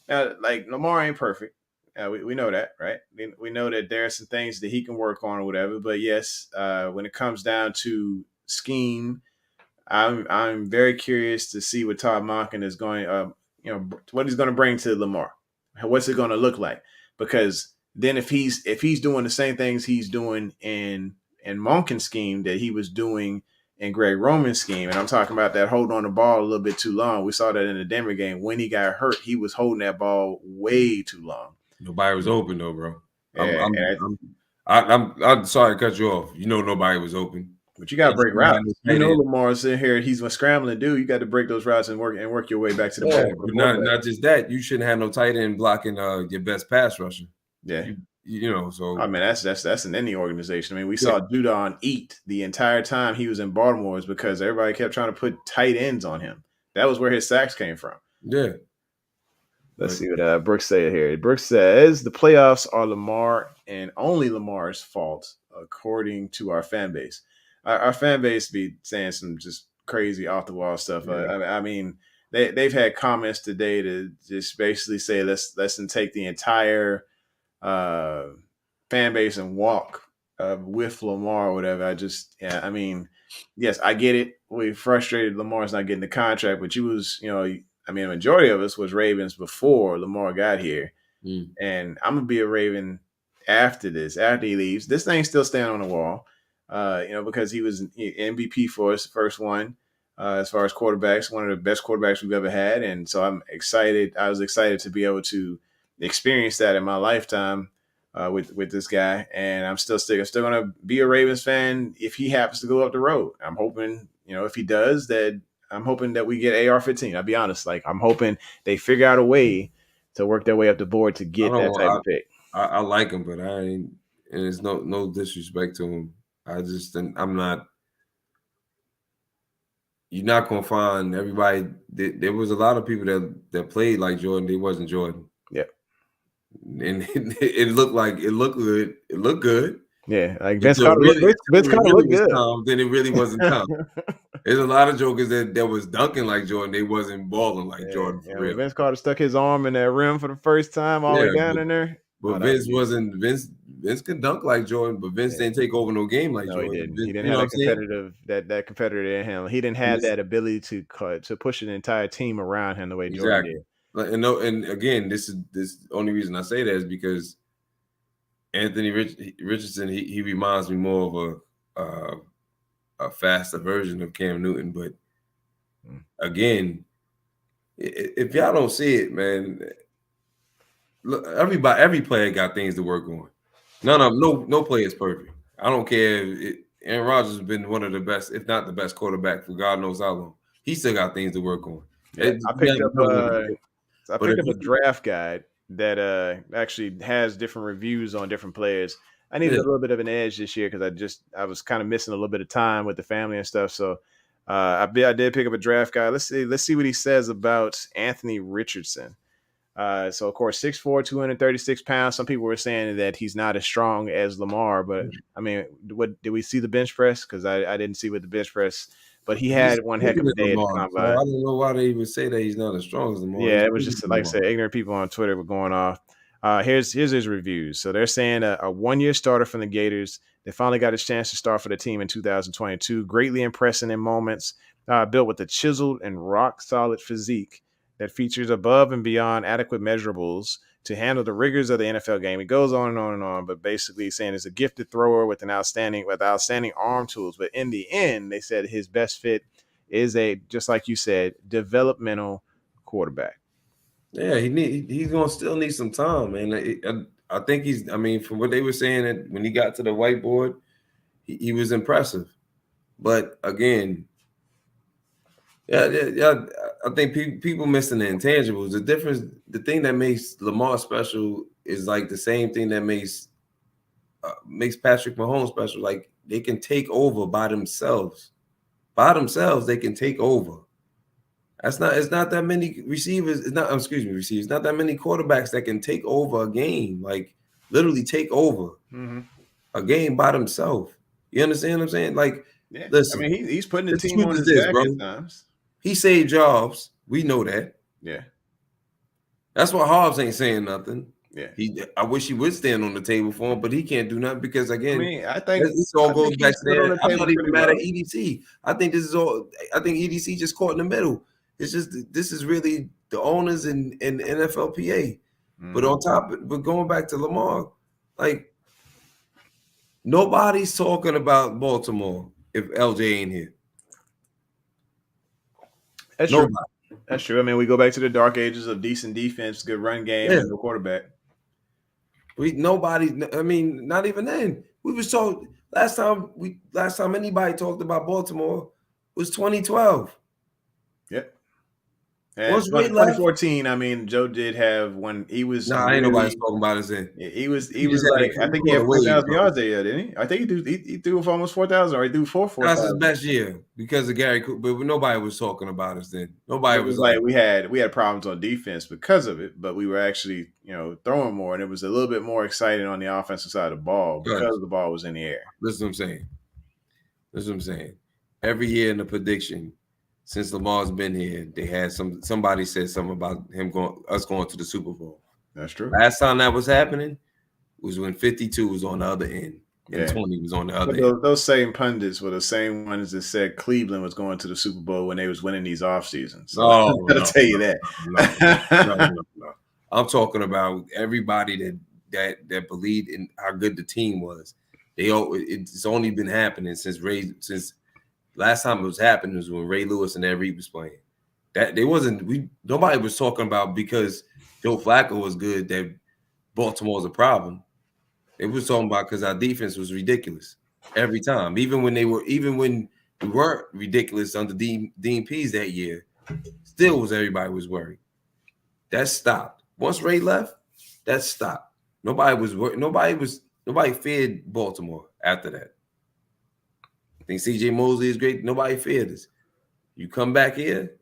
Now, like, Lamar ain't perfect. We know that, right? We know that there are some things that he can work on or whatever. But yes, when it comes down to scheme, I'm very curious to see what Todd Monken is going, what he's going to bring to Lamar. What's it going to look like? Because then if he's doing the same things he's doing in Monken's scheme that he was doing in Greg Roman's scheme, and I'm talking about that holding on the ball a little bit too long. We saw that in the Denver game. When he got hurt, he was holding that ball way too long. Nobody was open though, bro. Yeah, I'm sorry to cut you off. Nobody was open. But you got to break routes. Lamar's in here. He's scrambling, dude. You got to break those routes and work your way back to the ball. But not just that. You shouldn't have no tight end blocking your best pass rusher. Yeah. So I mean that's in any organization. I mean, we saw Judon eat the entire time he was in Baltimore is because everybody kept trying to put tight ends on him. That was where his sacks came from. Yeah. Let's see what Brooks said here. Brooks says the playoffs are Lamar and only Lamar's fault, according to our fan base. Our fan base be saying some just crazy off the wall stuff. Yeah. I mean, they've had comments today to just basically say let's take the entire fan base and walk with Lamar or whatever. I mean, yes, I get it. We frustrated Lamar's not getting the contract, but the majority of us was Ravens before Lamar got here. And I'm gonna be a Raven after he leaves. This thing's still standing on the wall. Because he was MVP for us, first one, as far as quarterbacks, one of the best quarterbacks we've ever had. And so I'm excited. I was excited to be able to experience that in my lifetime with this guy. And I'm still going to be a Ravens fan if he happens to go up the road. I'm hoping, if he does, I'm hoping that we get AR-15. I'll be honest. Like, I'm hoping they figure out a way to work their way up the board to get that type of pick. I like him, but I ain't, and it's no disrespect to him. I'm not. You're not gonna find everybody. There was a lot of people that played like Jordan. They wasn't Jordan. Yeah, and it looked good. It looked good. Yeah, like Vince Carter looked good. Then it really wasn't Tom. There's a lot of jokers that was dunking like Jordan. They wasn't balling like Jordan. For real. Vince Carter stuck his arm in that rim for the first time, all the way down in there. But Vince can dunk like Jordan, but Vince didn't take over no game like Jordan. He didn't. He didn't have that competitor in him. He didn't have that ability to push an entire team around him the way Jordan did. And again, this only reason I say that is because Anthony Richardson, he reminds me more of a faster version of Cam Newton. But again, if y'all don't see it, man, look, every player got things to work on. No player is perfect. I don't care. Aaron Rodgers has been one of the best, if not the best quarterback for God knows how long. He still got things to work on. Yeah, I We picked haven't up told him, but if a he, draft guide that actually has different reviews on different players. I needed yeah, a little bit of an edge this year because I was kind of missing a little bit of time with the family and stuff. So I did pick up a draft guide. Let's see what he says about Anthony Richardson. So of course, 6'4", 236 pounds. Some people were saying that he's not as strong as Lamar, but I mean, what did we see the bench press? Because I didn't see what the bench press, but he he's had one heck bigger of a than day at the Lamar. So I combine. don't know why they would say that he's not as strong as Lamar. Yeah, He's it was bigger just than like I Lamar. said, ignorant people on Twitter were going off. Here's his reviews. So they're saying a 1-year starter from the Gators. They finally got his chance to start for the team in 2022. Greatly impressing in moments. Built with a chiseled and rock solid physique that features above and beyond adequate measurables to handle the rigors of the NFL game. It goes on and on and on, but basically saying he's a gifted thrower with outstanding arm tools. But in the end, they said his best fit is just like you said, developmental quarterback. Yeah, he's gonna still need some time, man. I think he's. I mean, from what they were saying, that when he got to the whiteboard, he was impressive. But again, yeah. I think people missing the intangibles. The difference, the thing that makes Lamar special is like the same thing that makes Patrick Mahomes special. Like they can take over by themselves. By themselves, they can take over. That's not. It's not that many receivers. It's not. Excuse me, receivers. Not that many quarterbacks that can take over a game. Like literally take over Mm-hmm. a game by themselves. You understand what I'm saying? Like, Yeah, I listen. mean he's putting the The team truth on is his this, back bro. at times. He saved jobs. We know that. Yeah, That's why Hobbs ain't saying nothing. yeah. I wish he would stand on the table for him, but he can't do nothing because I again, mean, this all I think goes he back to stood on that. the I'm table not even pretty mad at well. EDC. I think this is all. I think EDC just caught in the middle. It's just this is really the owners and NFLPA. But Mm-hmm. on top, but going back to Lamar, like nobody's talking about Baltimore if LJ ain't here. That's true. Nobody. That's true. I mean, we go back to the dark ages of decent defense, good run game, Yeah. and no quarterback. Nobody. I mean, not even then. We was told last time anybody talked about Baltimore was 2012. Yep. And Once Ray left, 2014, I mean, Joe did have when he was nah, ain't nobody talking about us then. he was He just had like, I a think he caught had a wave, 4,000 bro. yards that year, didn't he? I think he threw for almost 4,000, or he threw for That's his 4,000. best year because of Gary Cooper, but nobody was talking about us then. Nobody It was was like like, we had problems on defense because of it, but we were actually throwing more, and it was a little bit more exciting on the offensive side of the ball because the ball was in the air. listen what I'm saying. Listen what I'm saying. Every year in the prediction, since Lamar's been here, they had somebody said something about us going to the Super Bowl. That's true. Last time that was happening was when 52 was on the other end and 20 was on the other end. Those same pundits were the same ones that said Cleveland was going to the Super Bowl when they was winning these off seasons. So Oh, I gotta tell you that. No. I'm talking about everybody that believed in how good the team was. It's only been happening since last time it was happening was when Ray Lewis and Ed Reed was playing. Nobody was talking about because Joe Flacco was good that Baltimore was a problem. It was talking about because our defense was ridiculous every time. Even when we weren't ridiculous under Dean Pease that year, still everybody was worried. That stopped. Once Ray left, that stopped. Nobody was worried. Nobody feared Baltimore after that. I think CJ Mosley is great. Nobody feared us. You come back here,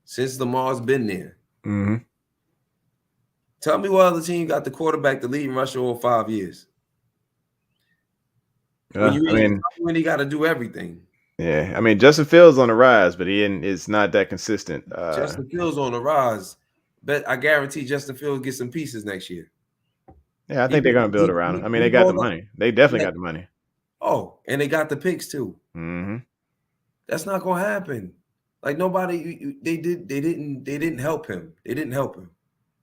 since Lamar's been there. Mm-hmm. Tell me what other team got the quarterback, the leading rusher over 5 years. When he got to do everything. Yeah, I mean Justin Fields on the rise, but it's not that consistent. Justin Fields on the rise. Bet I guarantee Justin Fields get some pieces next year. Yeah, I think they're going to build around him. I mean, they got the money. They definitely got the money. Oh, and they got the picks too. Mm-hmm. That's not going to happen. Like nobody, they didn't help him. They didn't help him.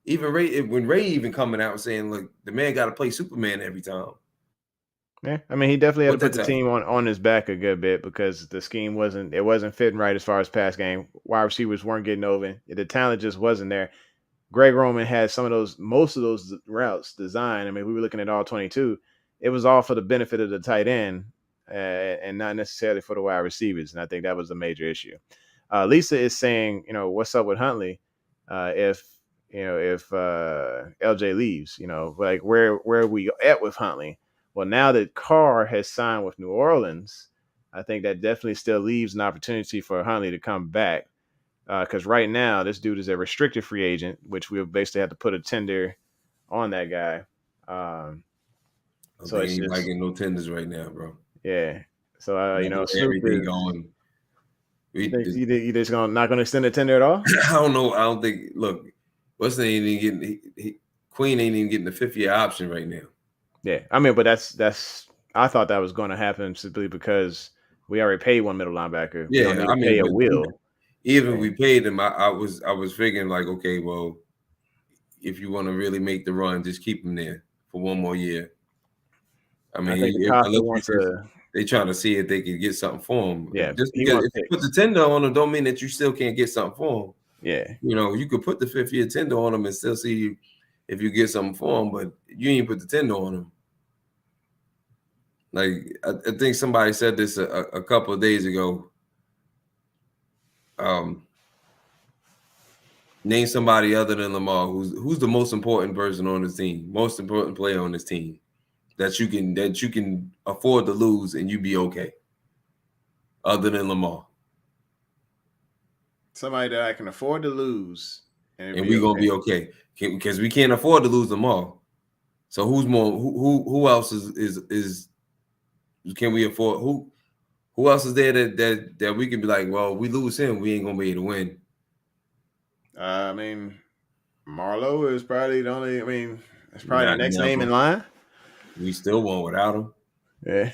Even when Ray even coming out saying, "Look, the man got to play Superman every time." Yeah, I mean, he definitely had to put the team on his back a good bit because the scheme wasn't fitting right as far as pass game. Wide receivers weren't getting open. The talent just wasn't there. Greg Roman had most of those routes designed. I mean, we were looking at all 22. it was all for the benefit of the tight end and not necessarily for the wide receivers. And I think that was a major issue. Lisa is saying, what's up with Huntley? If LJ leaves, like where are we at with Huntley? Well, now that Carr has signed with New Orleans, I think that definitely still leaves an opportunity for Huntley to come back. Because right now, this dude is a restricted free agent, which we'll basically have to put a tender on that guy. I So think it's anybody just getting no tenders right now, bro. yeah. So Snoop Everything is. going. You think you just not gonna extend a tender at all? I don't know. I don't think. Look, what's ain't even getting. Queen ain't even getting the 5th-year option right now. Yeah, I mean, but that's. I thought that was going to happen simply because we already paid one middle linebacker. We don't Yeah, need I to pay mean, a but will. even if we paid him, I was figuring like, okay, well, if you want to really make the run, just keep him there for one more year. I I think mean, Acosta unless wants to. they trying to see if they can get something for him. Yeah, Just he because wants if you put picks. the tender on him, don't mean that you still can't get something for him. Yeah, You could put the 5th-year tender on him and still see if you get something for him, but you ain't put the tender on him. Like I think somebody said this a couple of days ago. Name somebody other than Lamar who's the most important person on this team, most important player on this team that you can afford to lose and you be okay. Other than Lamar, somebody that I can afford to lose, and we're gonna be okay because we can't afford to lose Lamar. So who's more? Who else is can we afford? Who else is there that we can be like, well, we lose him, we ain't gonna be able to win. I mean, Marlowe is probably the only. I mean, it's probably the Not next name never. in line. We still won without him. Yeah,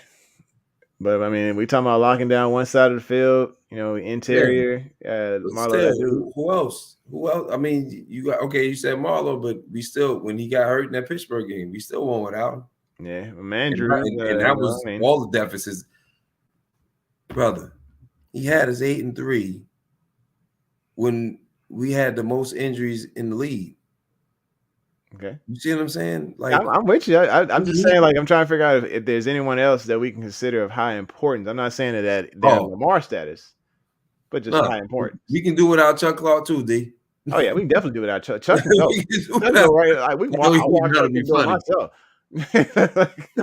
but I mean, we talking about locking down one side of the field. Interior. But Marlowe, that still, dude. who else? Who else? I mean, you got okay. You said Marlowe, but we still, when he got hurt in that Pittsburgh game, we still won without him. Yeah, And Mandrews. that was all the deficits, brother. He had us 8-3 when we had the most injuries in the league. Okay, You see what I'm saying? Like I'm with you. I'm just saying, like, I'm trying to figure out if there's anyone else that we can consider of high importance. I'm not saying that they're Lamar status, but just high importance. We can do without Chuck Clark too, D. Oh yeah, we can definitely do without Chuck. Chuck can go. Chuck go right. Like I'll walk Chuck and do it myself.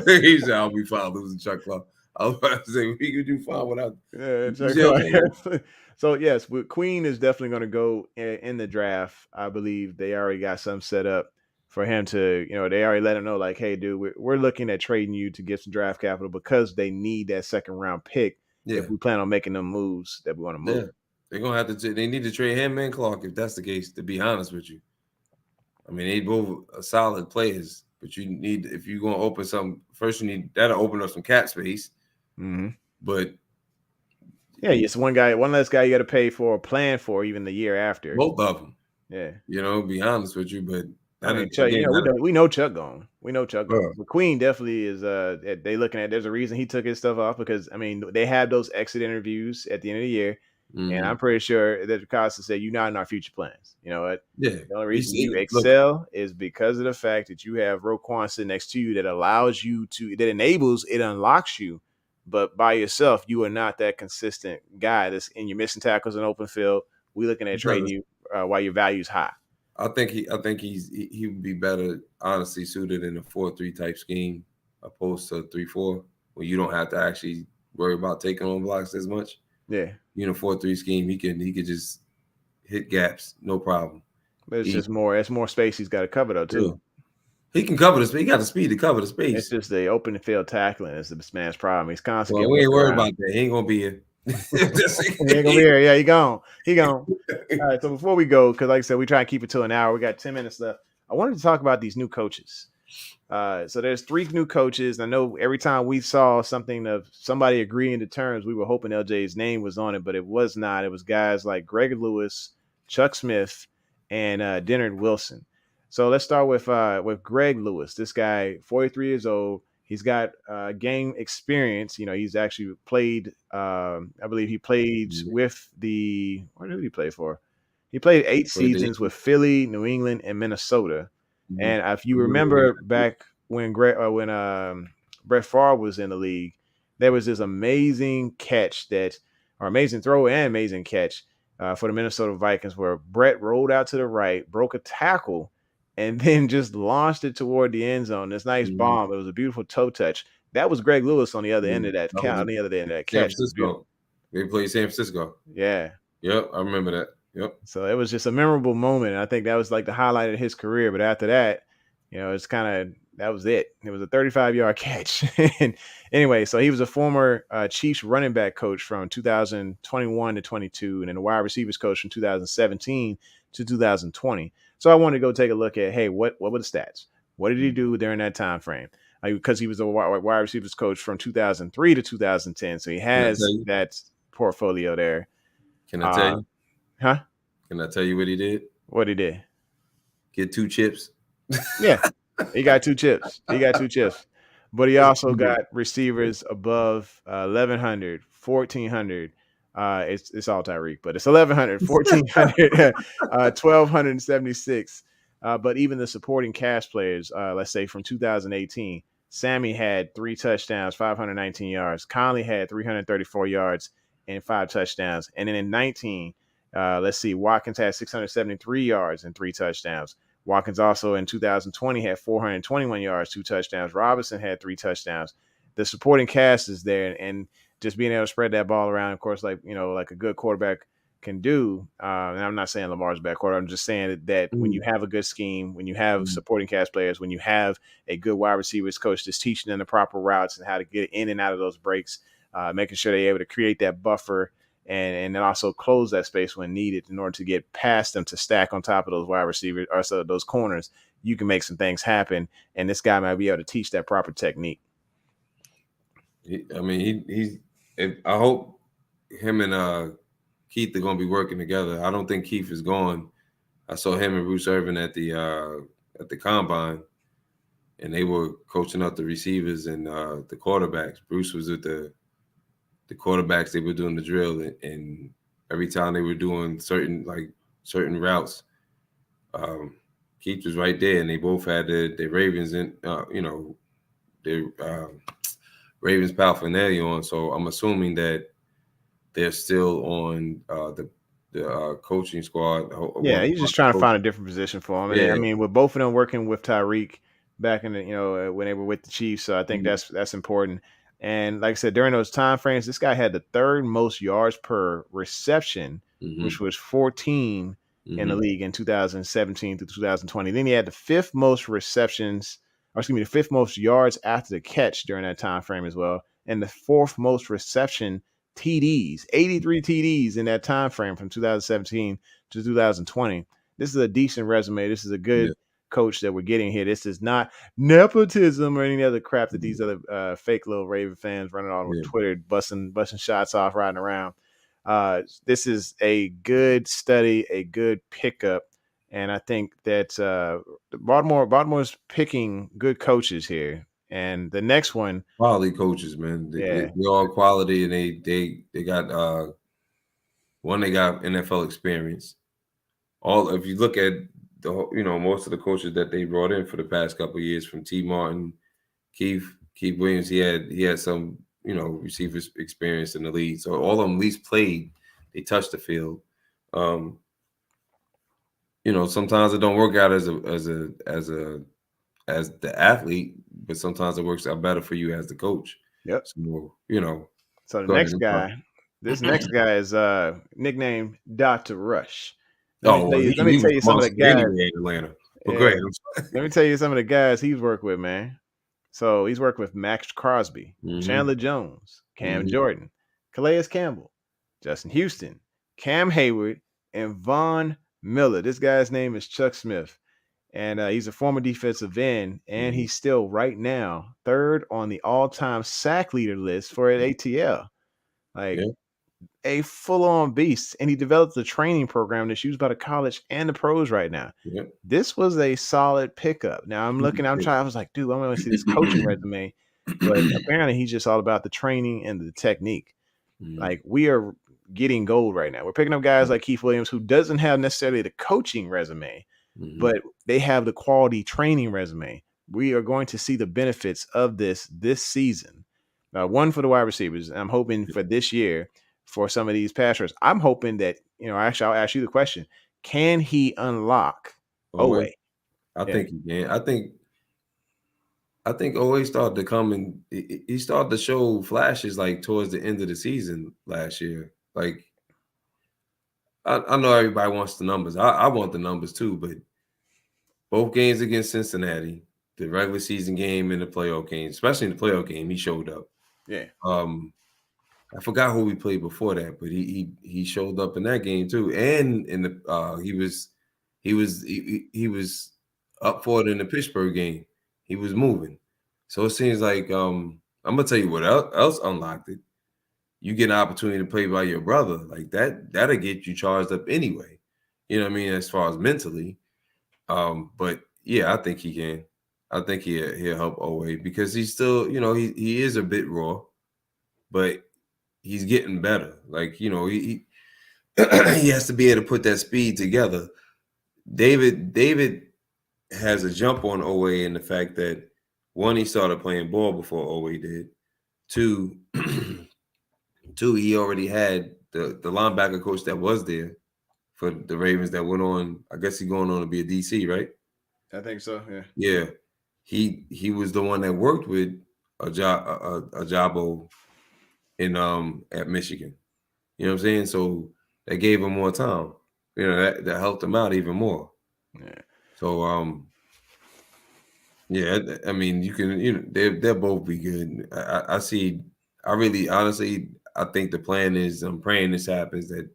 He said, "I'll be fine losing Chuck Clark." I was about to say we could do fine without. Chuck Clark. So yes, Queen is definitely going to go in the draft. I believe they already got some set up for him to. They already let him know, like, hey, dude, we're looking at trading you to get some draft capital because they need that second round pick. Yeah. If we plan on making them moves that we want to move. Yeah. They're gonna have to. They need to trade him and Clark if that's the case. To be honest with you, I mean they both are solid players, but you need if you're gonna open some first, you need that'll open up some cap space. Mm-hmm. But yeah, it's one less guy you got to pay for or plan for even the year after. Both of them. Yeah, be honest with you, but I mean, Chuck, we know Chuck gone. We know Chuck gone. But Queen definitely is. They looking at. There's a reason he took his stuff off because I mean they had those exit interviews at the end of the year. Mm-hmm. And I'm pretty sure that Costa said, you're not in our future plans. You know what? Yeah. The only reason you excel is because of the fact that you have Roquan sitting next to you that allows you to, that enables, it unlocks you. But by yourself, you are not that consistent guy and you're missing tackles in open field. We looking at trading you while your value's high. I think he would be better, honestly, suited in a 4-3 type scheme opposed to 3-4, where you don't have to actually worry about taking on blocks as much. Yeah. 4-3 scheme, he could just hit gaps, no problem. But it's more space he's got to cover though too. He can cover the space. He got the speed to cover the space. It's just the open field tackling is this man's problem. He's constantly. Well, we ain't worried about that. He ain't gonna be here. He ain't gonna be here. Yeah, he gone. All right. So before we go, because like I said, we try and keep it to an hour. We got 10 minutes left. I wanted to talk about these new coaches. So there's 3 new coaches. I know every time we saw something of somebody agreeing to terms, we were hoping LJ's name was on it, but it was not. It was guys like Greg Lewis, Chuck Smith, and Dennard Wilson. So let's start with Greg Lewis. This guy, 43 years old. He's got game experience. He's actually played. I believe he played with the. Where did he play for? He played 8 seasons with Philly, New England, and Minnesota. And if you remember back when Brett Favre was in the league, there was this amazing amazing throw and amazing catch for the Minnesota Vikings where Brett rolled out to the right, broke a tackle, and then just launched it toward the end zone. This nice bomb. It was a beautiful toe touch. That was Greg Lewis on the other end of that was on the other end of that San catch. Francisco. They played San Francisco. Yeah. Yep, I remember that. Yep. So it was just a memorable moment. I think that was like the highlight of his career. But after that, it's kind of that was it. It was a 35-yard catch. And anyway, so he was a former Chiefs running back coach from 2021 to 22, and then a wide receivers coach from 2017 to 2020. So I wanted to go take a look at, hey, what were the stats? What did he do during that time frame? Because he was a wide receivers coach from 2003 to 2010, so he has that portfolio there. Can I tell you? Huh? Can I tell you what he did? What he did? Get 2 chips. Yeah, he got 2 chips. But he also got receivers above 1,100, 1,400. It's all Tyreek, but it's 1,100, 1,400, 1,276. But even the supporting cast players, let's say from 2018, Sammy had 3 touchdowns, 519 yards. Conley had 334 yards and 5 touchdowns. And then in 19, let's see, Watkins had 673 yards and 3 touchdowns. Watkins also in 2020 had 421 yards, 2 touchdowns. Robinson had 3 touchdowns. The supporting cast is there, and just being able to spread that ball around, of course, like a good quarterback can do. And I'm not saying Lamar's a bad quarterback. I'm just saying that when you have a good scheme, when you have supporting cast players, when you have a good wide receivers coach that's teaching them the proper routes and how to get in and out of those breaks, making sure they're able to create that buffer and then also close that space when needed in order to get past them to stack on top of those wide receivers or so those corners, you can make some things happen. And this guy might be able to teach that proper technique. I hope him and Keith are going to be working together. I don't think Keith is gone. I saw him and Bruce Irvin at the combine, and they were coaching up the receivers and the quarterbacks. Bruce was with the quarterbacks. They were doing the drill, and every time they were doing certain routes, Keith was right there, and they both had the Ravens in, their Ravens paraphernalia on. So I'm assuming that they're still on the coaching squad. Yeah, he's just trying to find a different position for him. Yeah. I mean, with both of them working with Tyreek back in the when they were with the Chiefs, so I think that's important. And like I said, during those time frames, this guy had the 3rd most yards per reception, which was 14 in the league in 2017 to 2020. Then he had the 5th most receptions, the 5th most yards after the catch during that time frame as well, and the 4th most reception TDs, 83 TDs in that time frame from 2017 to 2020. This is a decent resume. This is a good coach that we're getting here. This is not nepotism or any other crap that these other fake little Raven fans running on Twitter, busting shots off, riding around. This is a good study, a good pickup, and I think that Baltimore's picking good coaches here. And the next one, quality coaches, man. They're all quality, and they got one. They got NFL experience. If you look at most of the coaches that they brought in for the past couple of years, from T. Martin, Keith Williams, he had some receivers experience in the league. So all of them at least played. They touched the field. Sometimes it don't work out as the athlete, but sometimes it works out better for you as the coach. Yep. So, So the next guy, this next guy is nicknamed Dr. Rush. Let me tell you some of the guys. Atlanta. Well, go ahead. Let me tell you some of the guys he's worked with, man. So he's worked with Max Crosby, Chandler Jones, Cam Jordan, Calais Campbell, Justin Houston, Cam Hayward, and Von Miller. This guy's name is Chuck Smith. And he's a former defensive end, and he's still right now 3rd on the all-time sack leader list for an ATL. A full-on beast. And he developed a training program that's used by the college and the pros right now. Yep. This was a solid pickup. Now I was like, dude, I want to see this coaching resume. But apparently he's just all about the training and the technique. Like, we are getting gold right now. We're picking up guys like Keith Williams, who doesn't have necessarily the coaching resume, but they have the quality training resume. we are going to see the benefits of this season. One for the wide receivers. I'm hoping for this year for some of these pass rushers. I'm hoping that, actually, I'll ask you the question: can he unlock Owe, Oweh? I Yeah, think he can. I think Owe started to come and he started to show flashes like towards the end of the season last year. Like I know everybody wants the numbers. I want the numbers too, but both games against Cincinnati, the regular season game and the playoff game, especially in the playoff game, he showed up. yeah, I forgot who we played before that, but he showed up in that game too, and in the he was up for it in the Pittsburgh game. He was moving, so it seems like I'm gonna tell you what else unlocked it. You get an opportunity to play by your brother like that. That'll get you charged up anyway. You know what I mean, as far as mentally. But yeah, I think he can. I think he'll help Owe because he's still, he is a bit raw, but he's getting better. Like, he he has to be able to put that speed together. David has a jump on Owe in the fact that one, he started playing ball before Owe did. Two, he already had the linebacker coach that was there for the Ravens that went on. I guess he's going on to be a DC, right? I think so. Yeah. Yeah, he was the one that worked with a Jabo in at Michigan. You know what I'm saying? So that gave him more time. That helped him out even more. Yeah. So yeah, I mean you can they'll both be good. I see. I really honestly I think the plan is I'm praying this happens that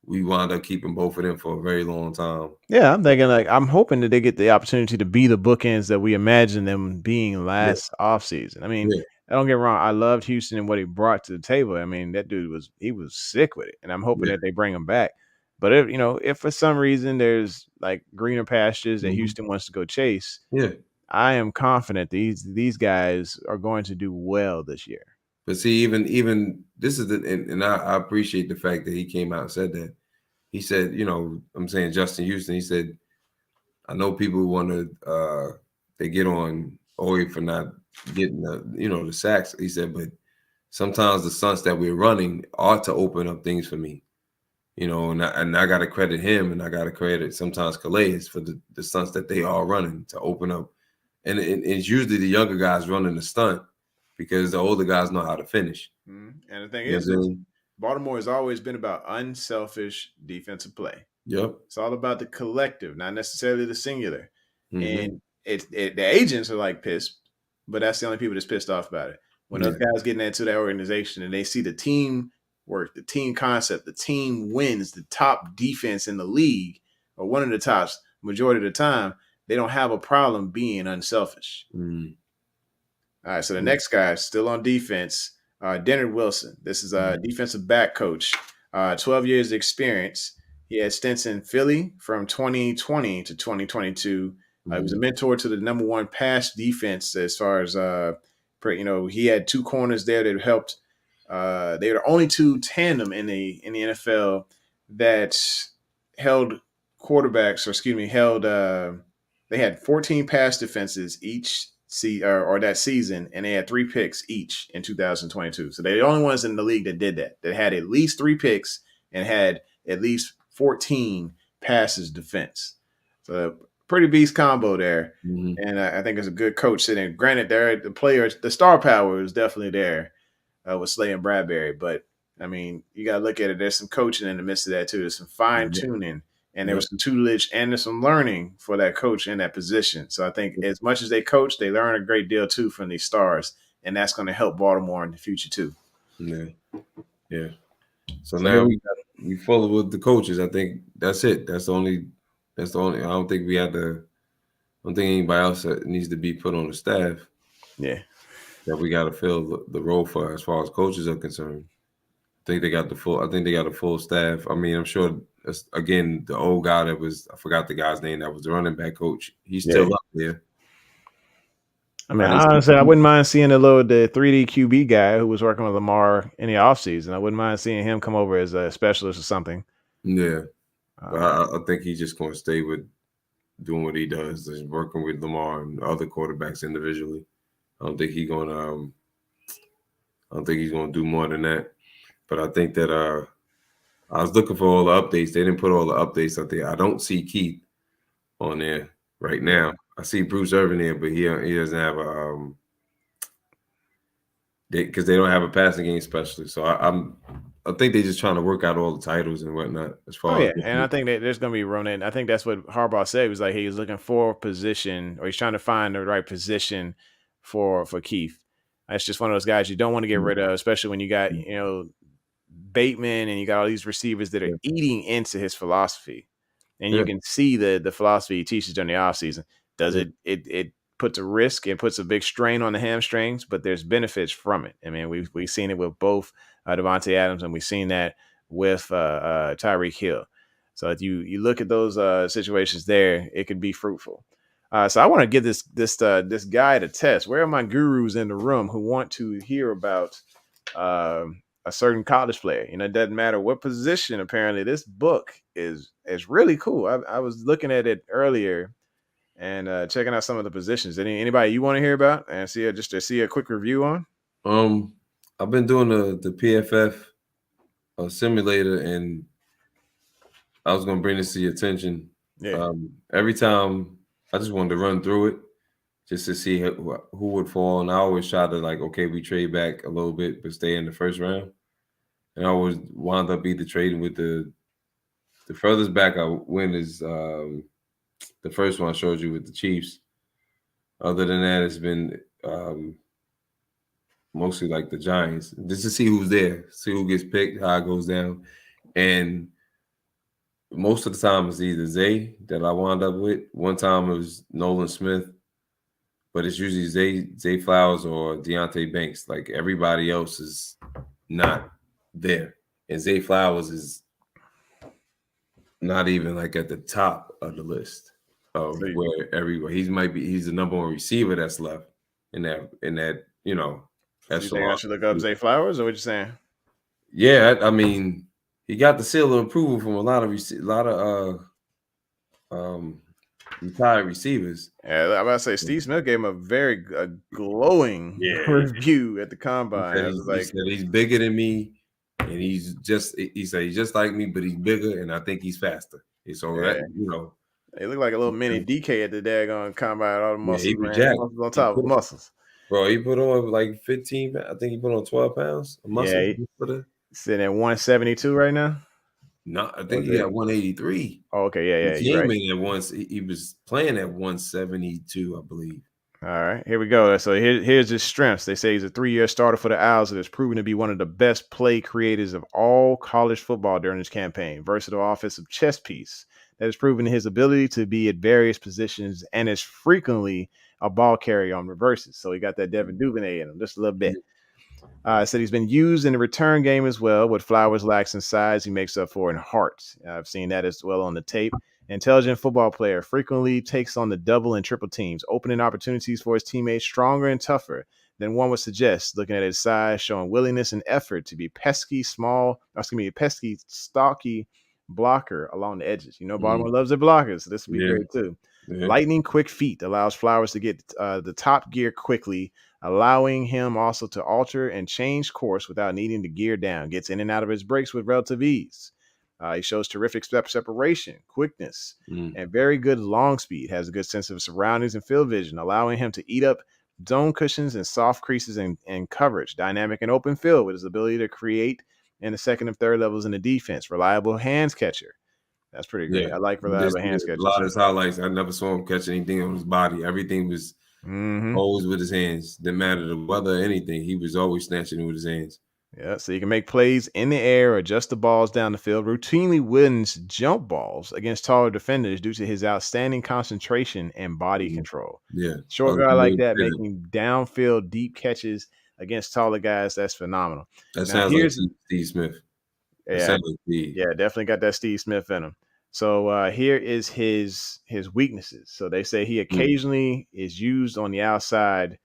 we wind up keeping both of them for a very long time. Yeah, I'm thinking like I'm hoping that they get the opportunity to be the bookends that we imagined them being Yeah, last offseason. I mean, yeah, don't get me wrong, I loved Houston and what he brought to the table. I mean, that dude was sick with it, and I'm hoping yeah, that they bring him back. But if for some reason there's like greener pastures that mhm, Houston wants to go chase, yeah. I am confident these guys are going to do well this year. But see, even this is and I appreciate the fact that he came out and said that. He said, I'm saying Justin Houston. He said, I know people want to they get on Ori for not getting the sacks. He said, but sometimes the stunts that we're running ought to open up things for me. And I got to credit him, and I got to credit sometimes Calais for the stunts that they are running to open up. And it's usually the younger guys running the stunt because the older guys know how to finish. And the thing You know is, what I'm saying? Baltimore has always been about unselfish defensive play. Yep. It's all about the collective, not necessarily the singular. Mm-hmm. And the agents are like pissed, but that's the only people that's pissed off about it. When those Yeah. guys get into that organization and they see the team work, the team concept, the team wins, the top defense in the league, or one of the tops majority of the time, they don't have a problem being unselfish. Mm-hmm. All right, so the next guy still on defense, Dennard Wilson. This is a defensive back coach, 12 years experience. He had stints in Philly from 2020 to 2022. He was a mentor to the number one pass defense as far as, he had two corners there that helped. They were the only two tandem in the NFL that held quarterbacks, or excuse me, they had 14 pass defenses each or that season, and they had 3 picks each in 2022. So they're the only ones in the league that did that had at least 3 picks and had at least 14 passes defense. So pretty beast combo there. Mm-hmm. And I think it's a good coach sitting. Granted, the star power is definitely there with Slay and Bradbury, but I mean, you got to look at it. There's some coaching in the midst of that too. There's some fine tuning, and there was some tutelage and there's some learning for that coach in that position. So I think as much as they coach, they learn a great deal too from these stars, and that's going to help Baltimore in the future too. Yeah, yeah. So now we follow with the coaches. I think that's it. That's the only. I don't think we have to. I don't think anybody else that needs to be put on the staff. Yeah, that we got to fill the role for as far as coaches are concerned. I think they got a full staff. I mean, I'm sure again the old guy that was I forgot the guy's name that was the running back coach. He's still up there. I mean, honestly, I wouldn't mind seeing the 3D QB guy who was working with Lamar in the offseason. I wouldn't mind seeing him come over as a specialist or something. Yeah, but I think he's just going to stay with doing what he does, just working with Lamar and other quarterbacks individually. I don't think he's gonna do more than that. But I think that I was looking for all the updates. They didn't put all the updates up there. I don't see Keith on there right now. I see Bruce Irvin there, but he doesn't have a because they don't have a passing game specialist. So I think they're just trying to work out all the titles and whatnot as Oh far yeah, as and I think that there's going to be room in. I think that's what Harbaugh said. He was like he was looking for a position, or he's trying to find the right position for Keith. It's just one of those guys you don't want to get rid of, especially when you got Bateman and you got all these receivers that are eating into his philosophy, and you can see the philosophy he teaches during the offseason. Does it puts a risk and puts a big strain on the hamstrings, but there's benefits from it. I mean, we've seen it with both Devontae Adams, and we've seen that with Tyreek Hill. So if you look at those situations there, it could be fruitful. So I want to give this guy a test. Where are my gurus in the room who want to hear about a certain college player? It doesn't matter what position. Apparently, this book is really cool. I was looking at it earlier and checking out some of the positions. Anybody you want to hear about and see a quick review on? I've been doing the PFF simulator, and I was going to bring this to your attention. Yeah. Every time I just wanted to run through it just to see who would fall. And I always try to okay, we trade back a little bit, but stay in the first round. And I always wound up either trading with the furthest back I win is the first one I showed you with the Chiefs. Other than that, it's been mostly like the Giants, just to see who's there, see who gets picked, how it goes down. And most of the time it's either Zay that I wound up with. One time it was Nolan Smith, but it's usually Zay Flowers or Deontay Banks. Like everybody else is not there. And Zay Flowers is not even at the top of the list of where everywhere he's the number one receiver that's left in that So you think I should look up Zay Flowers, or what you saying? Yeah, I mean, he got the seal of approval from a lot of retired receivers. Yeah, I'm about to say Steve Smith gave him a very glowing review at the combine. He said he's bigger than me, and he said he's just like me, but he's bigger, and I think he's faster. So he looked like a little mini DK at the daggone combine. All the muscles, he was muscles on top of muscles. Bro, he put on 15. I think he put on 12 pounds of muscle. Yeah, sitting at 172 right now. No, I think he got 183. Oh, okay, yeah. He came in at once. He was playing at 172, I believe. All right, here we go. So here's his strengths. They say he's a 3-year starter for the Owls that has proven to be one of the best play creators of all college football during his campaign. Versatile offensive chess piece that has proven his ability to be at various positions and is frequently a ball carrier on reverses. So he got that Devin Duvernay in him just a little bit. Said he's been used in the return game as well. What Flowers lacks in size, he makes up for in heart. I've seen that as well on the tape. Intelligent football player, frequently takes on the double and triple teams, opening opportunities for his teammates stronger and tougher than one would suggest, looking at his size, showing willingness and effort to be pesky, stocky blocker along the edges. Baltimore loves their blockers, so this would be great too. Yeah. Lightning quick feet allows Flowers to get the top gear quickly, allowing him also to alter and change course without needing to gear down. Gets in and out of his breaks with relative ease. He shows terrific step separation, quickness, and very good long speed. Has a good sense of surroundings and field vision, allowing him to eat up zone cushions and soft creases and coverage. Dynamic and open field with his ability to create in the second and third levels in the defense. Reliable hands catcher. That's pretty great. I like reliable hands catcher. A lot of his highlights, I never saw him catch anything on his body. Everything was always with his hands. Didn't matter the weather or anything. He was always snatching it with his hands. Yeah, so you can make plays in the air or adjust the balls down the field. Routinely wins jump balls against taller defenders due to his outstanding concentration and body control. Yeah. Short guy like that making downfield deep catches against taller guys, that's phenomenal. That sounds like Steve Smith. Yeah, definitely got that Steve Smith in him. So here is his weaknesses. So they say he occasionally is used on the outside,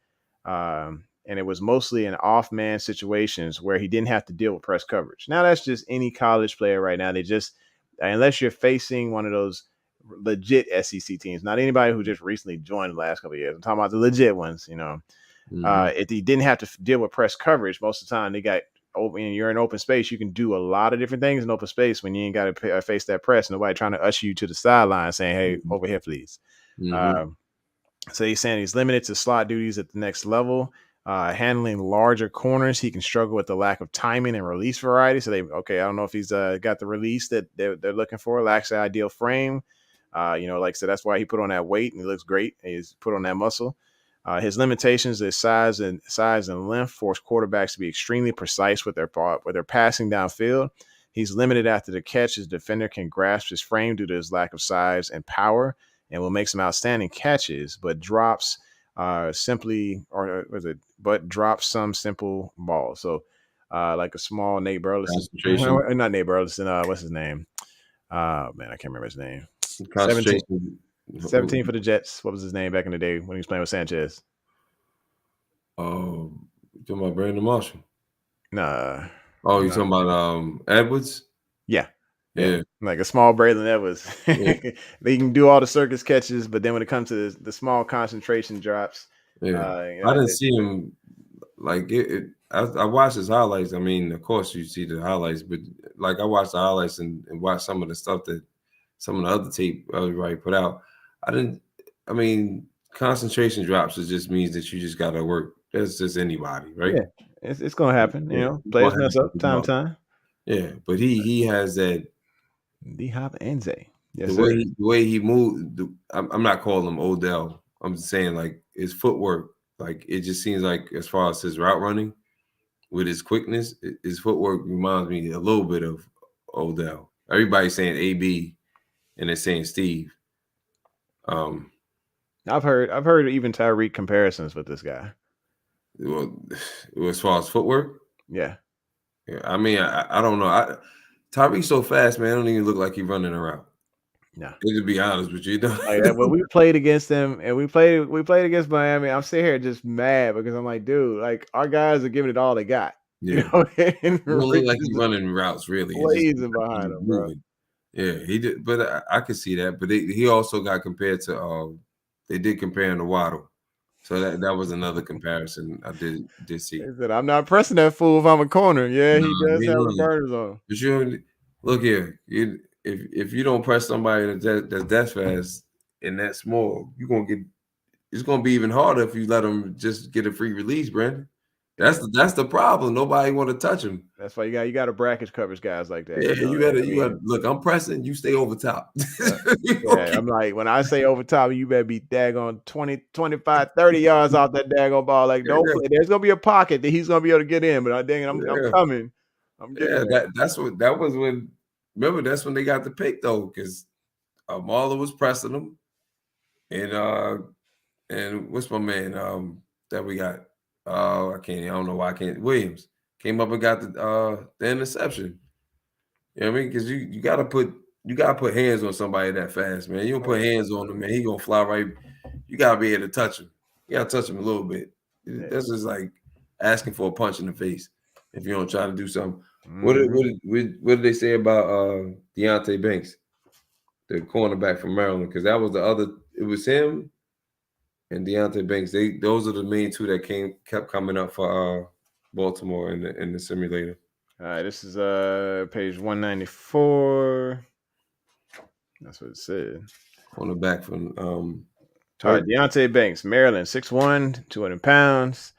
and it was mostly in off-man situations where he didn't have to deal with press coverage. Now, that's just any college player right now. They just, unless you're facing one of those legit SEC teams, not anybody who just recently joined the last couple of years. I'm talking about the legit ones. You know, if he didn't have to deal with press coverage most of the time, they got open. You're in open space. You can do a lot of different things in open space when you ain't got to face that press. Nobody trying to usher you to the sideline saying, "Hey, over here, please." So he's saying he's limited to slot duties at the next level. Handling larger corners, he can struggle with the lack of timing and release variety. So I don't know if he's got the release that they're looking for. Lacks the ideal frame. Like I said, that's why he put on that weight and he looks great. He's put on that muscle. His limitations is size and length force quarterbacks to be extremely precise with their passing downfield. He's limited after the catch. His defender can grasp his frame due to his lack of size and power, and will make some outstanding catches, but drops drops some simple balls. So like a small Nate Burleson, not Nate Burleson. What's his name? Man, I can't remember his name. 17 for the Jets. What was his name back in the day when he was playing with Sanchez? Oh, you talking about Brandon Marshall? Nah. Oh, you talking about Edwards? Yeah. Like a small Braylon Edwards. They can do all the circus catches, but then when it comes to the small concentration drops, I didn't see him like it. I watched his highlights. I mean, of course, you see the highlights, but like I watched the highlights and watched some of the stuff that some of the other tape everybody put out. I mean, concentration drops. It just means that you just got to work. That's just anybody, right? Yeah, it's gonna happen. Players mess up time. Yeah, but he has that. D-Hop and Zay. Yes, the way he moved. I'm not calling him Odell. I'm just saying like his footwork. Like it just seems like as far as his route running, with his quickness, his footwork reminds me a little bit of Odell. Everybody's saying AB, and they're saying Steve. I've heard even Tyreek comparisons with this guy. Well, as far as footwork, yeah. I mean, I don't know. Tyreek's so fast, man. I don't even look like he's running around. No, to be honest with you, like when we played against them and we played against Miami, I'm sitting here just mad because I'm like, dude, like our guys are giving it all they got. Yeah, it don't look like he's running routes really. Blazing behind him, bro. Yeah, he did, but I could see that. But he also got compared to they did compare him to Waddle, so that was another comparison I did see. He said, "I'm not pressing that fool if I'm a corner." Yeah, he does have the burners on him. But you look here, if you don't press somebody that's that fast and that small, it's gonna be even harder if you let them just get a free release, Brandon. That's the problem. Nobody want to touch him. That's why you got to bracket coverage guys like that. Yeah, you gotta look. I'm pressing. You stay over top. I'm like, when I say over top, you better be daggone 20, 25, 30 yards off that daggone ball. Like, don't play. There's gonna be a pocket that he's gonna be able to get in. But I'm coming. I'm getting that was when. Remember, that's when they got the pick though, because Marlon was pressing them, and what's my man that we got? I don't know why I can't. Williams came up and got the interception. You know what I mean? Because you gotta put hands on somebody that fast, man. You don't put hands on him, man. He gonna fly right. You gotta be able to touch him. You gotta touch him a little bit. That's just like asking for a punch in the face if you don't try to do something. What did they say about Deontay Banks, the cornerback from Maryland? Because that was the other. It was him and Deontay Banks. Those are the main two that kept coming up for Baltimore in the simulator. All right, this is page 194. That's what it said. On the back from all right, Deontay Banks, Maryland, 6'1", 200 pounds.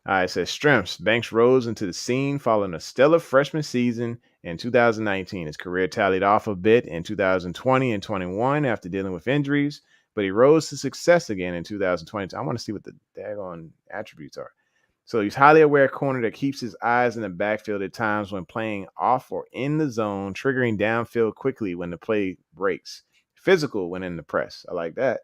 All right, it says strengths. Banks rose into the scene following a stellar freshman season in 2019. His career tallied off a bit in 2020 and 21 after dealing with injuries, but he rose to success again in 2020. I want to see what the daggone attributes are. So he's highly aware corner that keeps his eyes in the backfield at times when playing off or in the zone, triggering downfield quickly when the play breaks. Physical when in the press. I like that.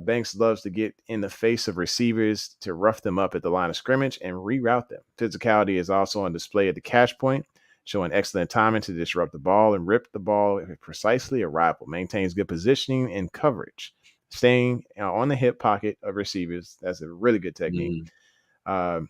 Banks loves to get in the face of receivers to rough them up at the line of scrimmage and reroute them. Physicality is also on display at the catch point, showing excellent timing to disrupt the ball and rip the ball precisely a rival. Maintains good positioning and coverage, staying on the hip pocket of receivers. That's a really good technique. And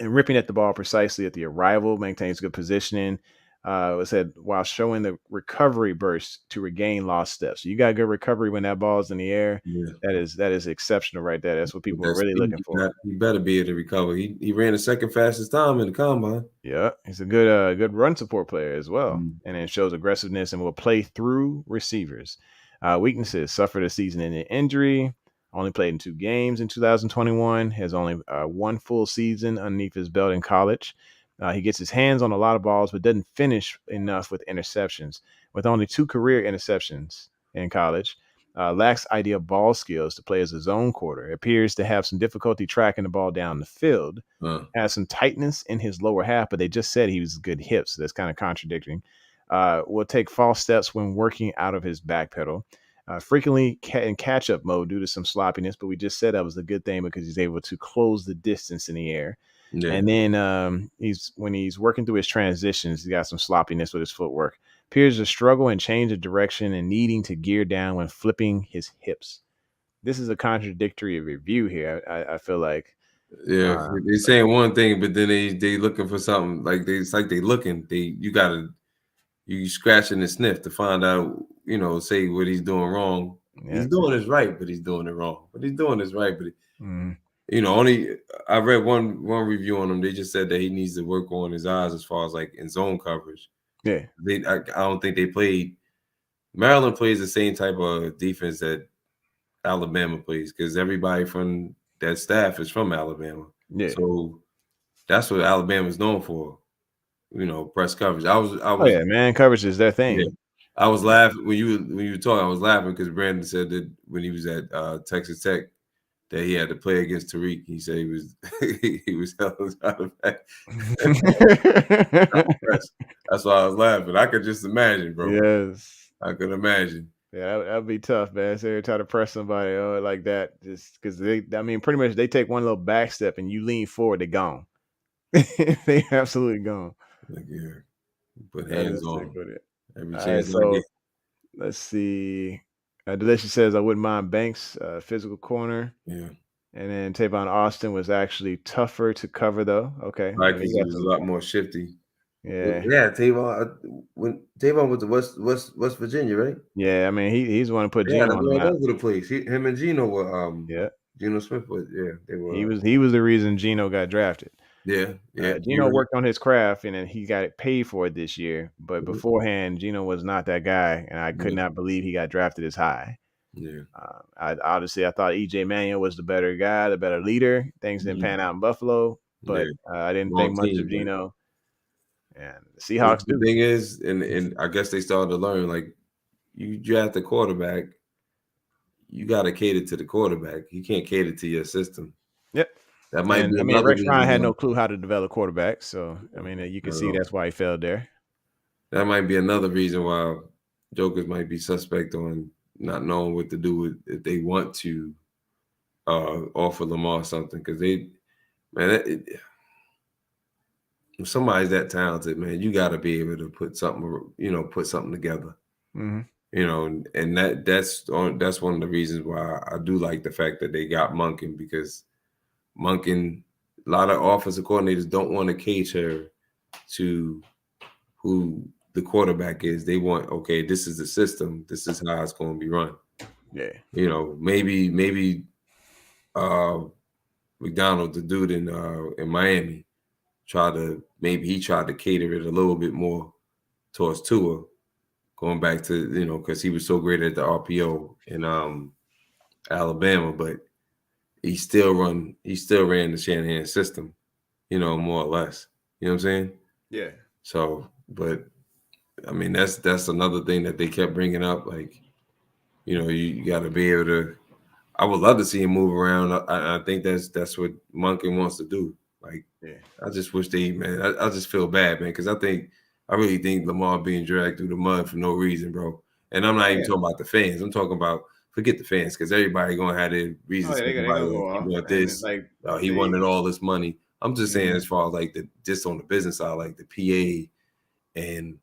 ripping at the ball precisely at the arrival, maintains good positioning. It said while showing the recovery burst to regain lost steps. So you got good recovery when that ball's in the air. Yeah. That is exceptional right there. That's what With people are that really speed, looking for. he better be able to recover. He ran the second fastest time in the combine. Yeah, he's a good run support player as well, Mm. and it shows aggressiveness and will play through receivers. Weaknesses: suffered a season-ending injury. Only played in 2 games in 2021. Has only one full season underneath his belt in college. He gets his hands on a lot of balls, but doesn't finish enough with interceptions. With only 2 career interceptions in college, lacks ideal ball skills to play as a zone quarter. Appears to have some difficulty tracking the ball down the field, has some tightness in his lower half, but they just said he was good hips. So that's kind of contradicting. Will take false steps when working out of his back pedal. Frequently in catch up mode due to some sloppiness, but we just said that was a good thing because he's able to close the distance in the air. Yeah. And then when he's working through his transitions, he's got some sloppiness with his footwork. Appears to struggle and change of direction and needing to gear down when flipping his hips. This is a contradictory review here. I feel like. Yeah, Uh, they saying one thing, but then they looking for something. Like it's like they looking. You scratching the sniff to find out. Say what he's doing wrong. yeah. He's doing this right, but he's doing it wrong. But he's doing this right, but Mm, only I read one review on him. They just said that he needs to work on his eyes as far as like in zone coverage. yeah. I don't think they played. Maryland plays the same type of defense that Alabama plays because everybody from that staff is from Alabama. Yeah. So that's what Alabama's known for. Press coverage. I Oh was yeah, man. Coverage is their yeah. thing. I was laughing when you were talking. I was laughing because Brandon said that when he was at Texas Tech that he had to play against Tariq. He said he was he was held out of back. That's why I was laughing. I could just imagine, bro. Yes. I could imagine. Yeah, that'd be tough, man. So they try to press somebody like that, just because pretty much they take one little back step and you lean forward, they're gone. They absolutely gone. Like, yeah, put That hands is on sick him with it. every All right, chance I get. so let's see. Delicious says I wouldn't mind Banks, physical corner, Yeah, and then Tavon Austin was actually tougher to cover though. Okay, right, I mean, because he he got was a some. lot more shifty. Yeah, Yeah, Tavon. When Tavon was the West Virginia, right? yeah. I mean, he's the one who put Yeah, Gino they on the were all map. over the place. Him and Gino were Yeah, Geno Smith was they he were was the reason Gino got drafted. yeah. Gino worked on his craft and then he got it paid for it this year. But Mhm. beforehand, Gino was not that guy, and I could Yeah, not believe he got drafted as high. yeah. I thought EJ Manuel was the better guy, the better leader. Things didn't Mhm. pan out in Buffalo, Yeah. but I didn't think Wrong much of team, but Gino. And the Seahawks the do. thing is, and I guess they started to learn like you draft the quarterback, you got to cater to the quarterback. You can't cater to your system. Yep. That might And be I mean, another Rex Ryan reason had why. no clue how to develop quarterbacks, so I mean, you can I don't see know. that's why he failed there. That might be another reason why Jokers might be suspect on not knowing what to do with if they want to offer Lamar something because man, if somebody's that talented, man, you got to be able to put something together. Hmm. And that's one of the reasons why I do like the fact that they got Monken because Monken, a lot of offensive coordinators don't want to cater to who the quarterback is. They want, okay, this is the system. This is how it's going to be run. Yeah. Maybe McDonald, the dude in Miami, tried to cater it a little bit more towards Tua, going back to because he was so great at the RPO in Alabama, but he still ran the Shanahan system, more or less. You know what I'm saying? Yeah. So, but I mean, that's another thing that they kept bringing up. Like, you got to be able to. I would love to see him move around. I think that's what Monken wants to do. Like, Yeah. I just wish man. I just feel bad, man, because I really think Lamar being dragged through the mud for no reason, bro. And I'm not Oh even yeah. talking about the fans. I'm talking about forget the fans because everybody gonna have their Oh reasons. yeah. They Everybody gonna like go he off, want and it's this. like He they. wanted all this money. I'm just saying, Mhm. as far as like just on the business side, like the PA and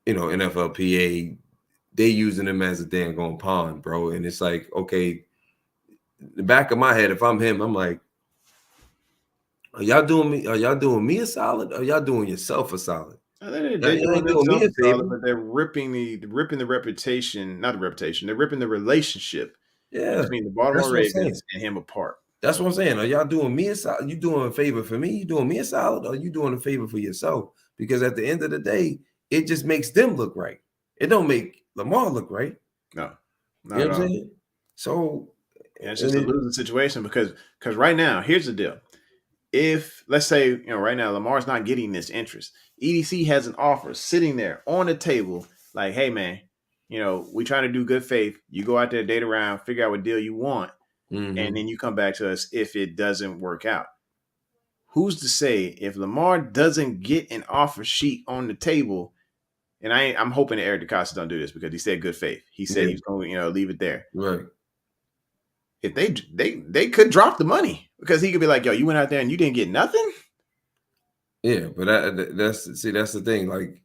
NFLPA, they using them as a dang on pawn, bro. And it's like, okay, the back of my head, if I'm him, I'm like, are y'all doing me a solid? Or y'all doing yourself a solid? They're You doing ain't doing me a themselves a solid, favor. but they're ripping the reputation, not the reputation. They're ripping the relationship Yeah, between the Baltimore that's what I'm saying. Ravens and him apart. That's what I'm saying. Are y'all doing me a solid? You doing a favor for me? You doing me a solid? Or you doing a favor for yourself? Because at the end of the day, it just makes them look right. It don't make Lamar look right. No, You not know at what I'm all. saying? So, And it's and just a it, losing situation because right now, here's the deal. If let's say, right now Lamar's not getting this interest, EDC has an offer sitting there on the table, like, hey man, we trying to do good faith. You go out there, date around, figure out what deal you want, and then you come back to us if it doesn't work out. Who's to say if Lamar doesn't get an offer sheet on the table? And I'm hoping that Eric DeCosta don't do this because he said good faith. He said yeah, he's going to leave it there. right. If they could drop the money because he could be like, yo, you went out there and you didn't get nothing. Yeah, but that's the thing. Like,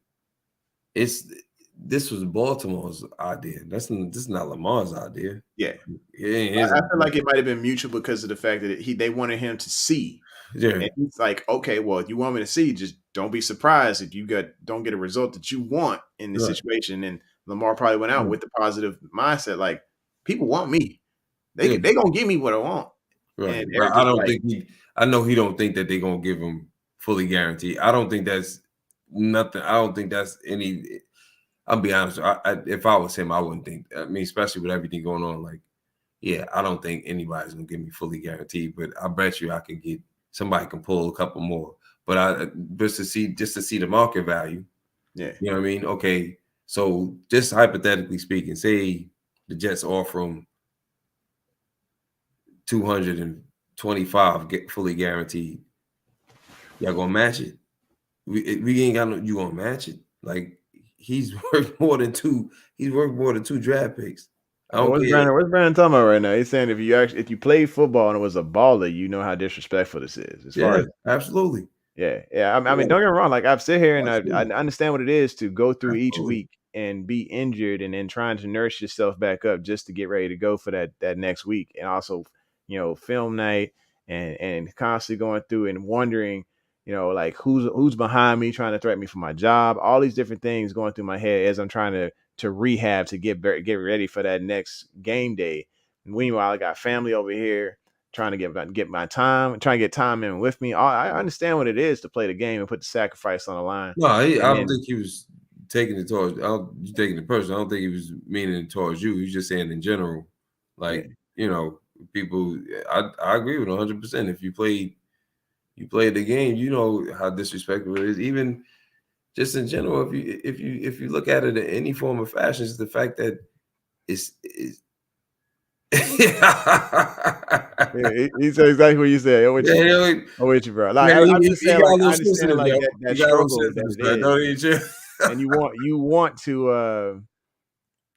this was Baltimore's idea. This is not Lamar's idea. Yeah, It ain't his I feel idea. like it might have been mutual because of the fact that they wanted him to see, Yeah, and he's like, okay, well, if you want me to see, just don't be surprised if you don't get a result that you want in this right. situation. And Lamar probably went out Right. with the positive mindset, like people want me, Yeah, they gonna give me what I want. right. And But Eric I just don't like, think I know he don't think that they're gonna give him fully guaranteed. I don't think that's nothing. I don't think that's any. I'll be honest. If I was him, I wouldn't think. I mean, especially with everything going on, like, yeah, I don't think anybody's gonna give me fully guaranteed. But I bet you I can get somebody can pull a couple more. But just to see the market value. yeah, You know what I mean? Okay, so just hypothetically speaking, say the Jets offer him 225, get fully guaranteed. Y'all gonna match it? We ain't got no. You gonna match it? Like, he's worth more than two. He's worth more than 2 draft picks. I don't what's care. Brandon talking about right now? He's saying if you played football and it was a baller, you know how disrespectful this is. As far Yeah, as absolutely. yeah. I mean, Yeah, don't get me wrong. Like I've sit here and I absolutely, understand what it is to go through each absolutely. week and be injured and then trying to nurse yourself back up just to get ready to go for that next week. And also, film night and constantly going through and wondering, like who's behind me trying to threaten me for my job. All these different things going through my head as I'm trying to rehab to get ready for that next game day. And meanwhile, I got family over here trying to get my time, trying to get time in with me. I understand what it is to play the game and put the sacrifice on the line. No, I And don't then think he was taking it towards. You taking it personal. I don't think he was meaning it towards you. He's just saying in general, yeah, like, people. I agree with 100%. If you played the game, you know how disrespectful it is. Even just in general, if you look at it in any form of fashion, it's the fact that it's yeah, he said exactly what you said. I'm with yeah, you. yeah, I'm with you, bro. Like man, I'm just he saying, got a like little I understand, sensitive, like yo. that He got a little struggle that sensitive, it son. is, Don't he, Jim? and you want to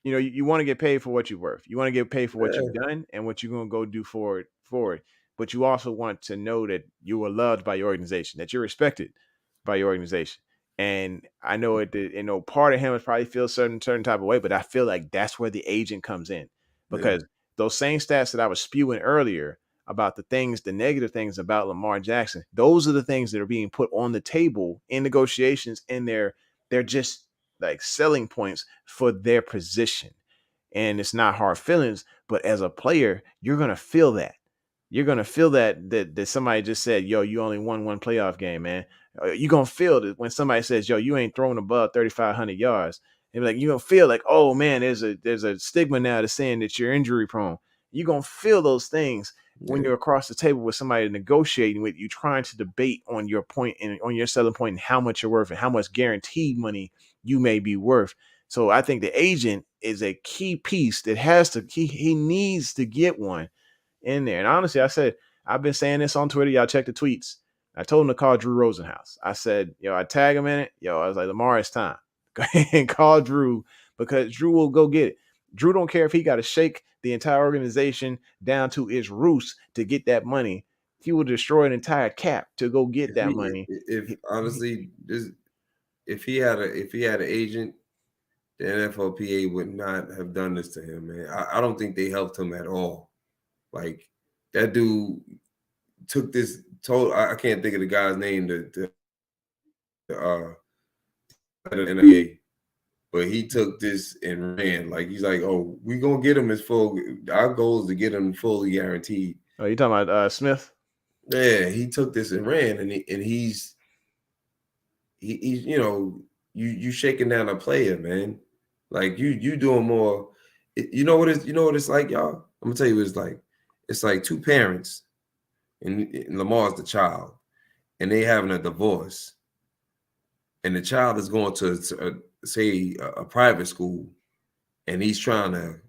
you want to get paid for what you're worth. You want to get paid for what you've Yeah, done and what you're going to go do forward. But you also want to know that you are loved by your organization, that you're respected by your organization. And I know part of him is probably feel certain type of way, but I feel like that's where the agent comes in yeah, because those same stats that I was spewing earlier about the negative things about Lamar Jackson, those are the things that are being put on the table in negotiations, and they're just like selling points for their position. And it's not hard feelings, but as a player, you're gonna feel that. You're gonna feel that somebody just said, "Yo, you only won one playoff game, man." You're gonna feel that when somebody says, "Yo, you ain't thrown above 3,500 yards." And like you're gonna feel like, "Oh man, there's a stigma now to saying that you're injury prone." You're gonna feel those things when yeah. you're across the table with somebody negotiating with you, trying to debate on your point and on your selling point and how much you're worth and how much guaranteed money you may be worth. So I think the agent is a key piece that he needs to get one in there. And honestly, I've been saying this on Twitter. Y'all check the tweets. I told him to call Drew Rosenhaus. I said, I tag him in it. I was like, Lamar, it's time. Go ahead and call Drew because Drew will go get it. Drew don't care if he got to shake the entire organization down to its roots to get that money. He will destroy an entire cap to go get that money. If honestly, if he had an agent, the NFLPA would not have done this to him, man. I don't think they helped him at all. Like, that dude took this told. I can't think of the guy's name. The better than NBA. But he took this and ran. Like he's like, oh, we gonna get him as full. Our goal is to get him fully guaranteed. Oh, you talking about Smith? Yeah, he took this and ran, and he's you know, you shaking down a player, man. Like you doing more. You know what it's like, y'all. I'm gonna tell you what it's like. It's like two parents, and Lamar's the child, and they having a divorce, and the child is going to say a private school, and he's trying to.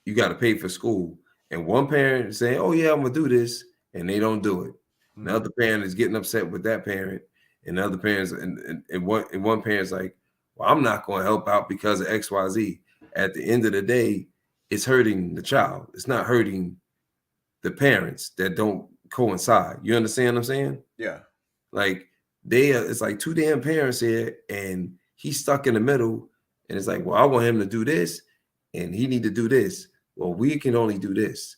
You got to pay for school, and one parent is saying, "Oh yeah, I'm gonna do this," and they don't do it. The other parent is getting upset with that parent, and the other parents and one parent's like, "Well, I'm not going to help out because of XYZ." At the end of the day, it's hurting the child. It's not hurting the parents that don't coincide. You understand what I'm saying? Yeah. Like it's like two damn parents here, and he's stuck in the middle, and it's like, well, I want him to do this, and he need to do this. Well, we can only do this.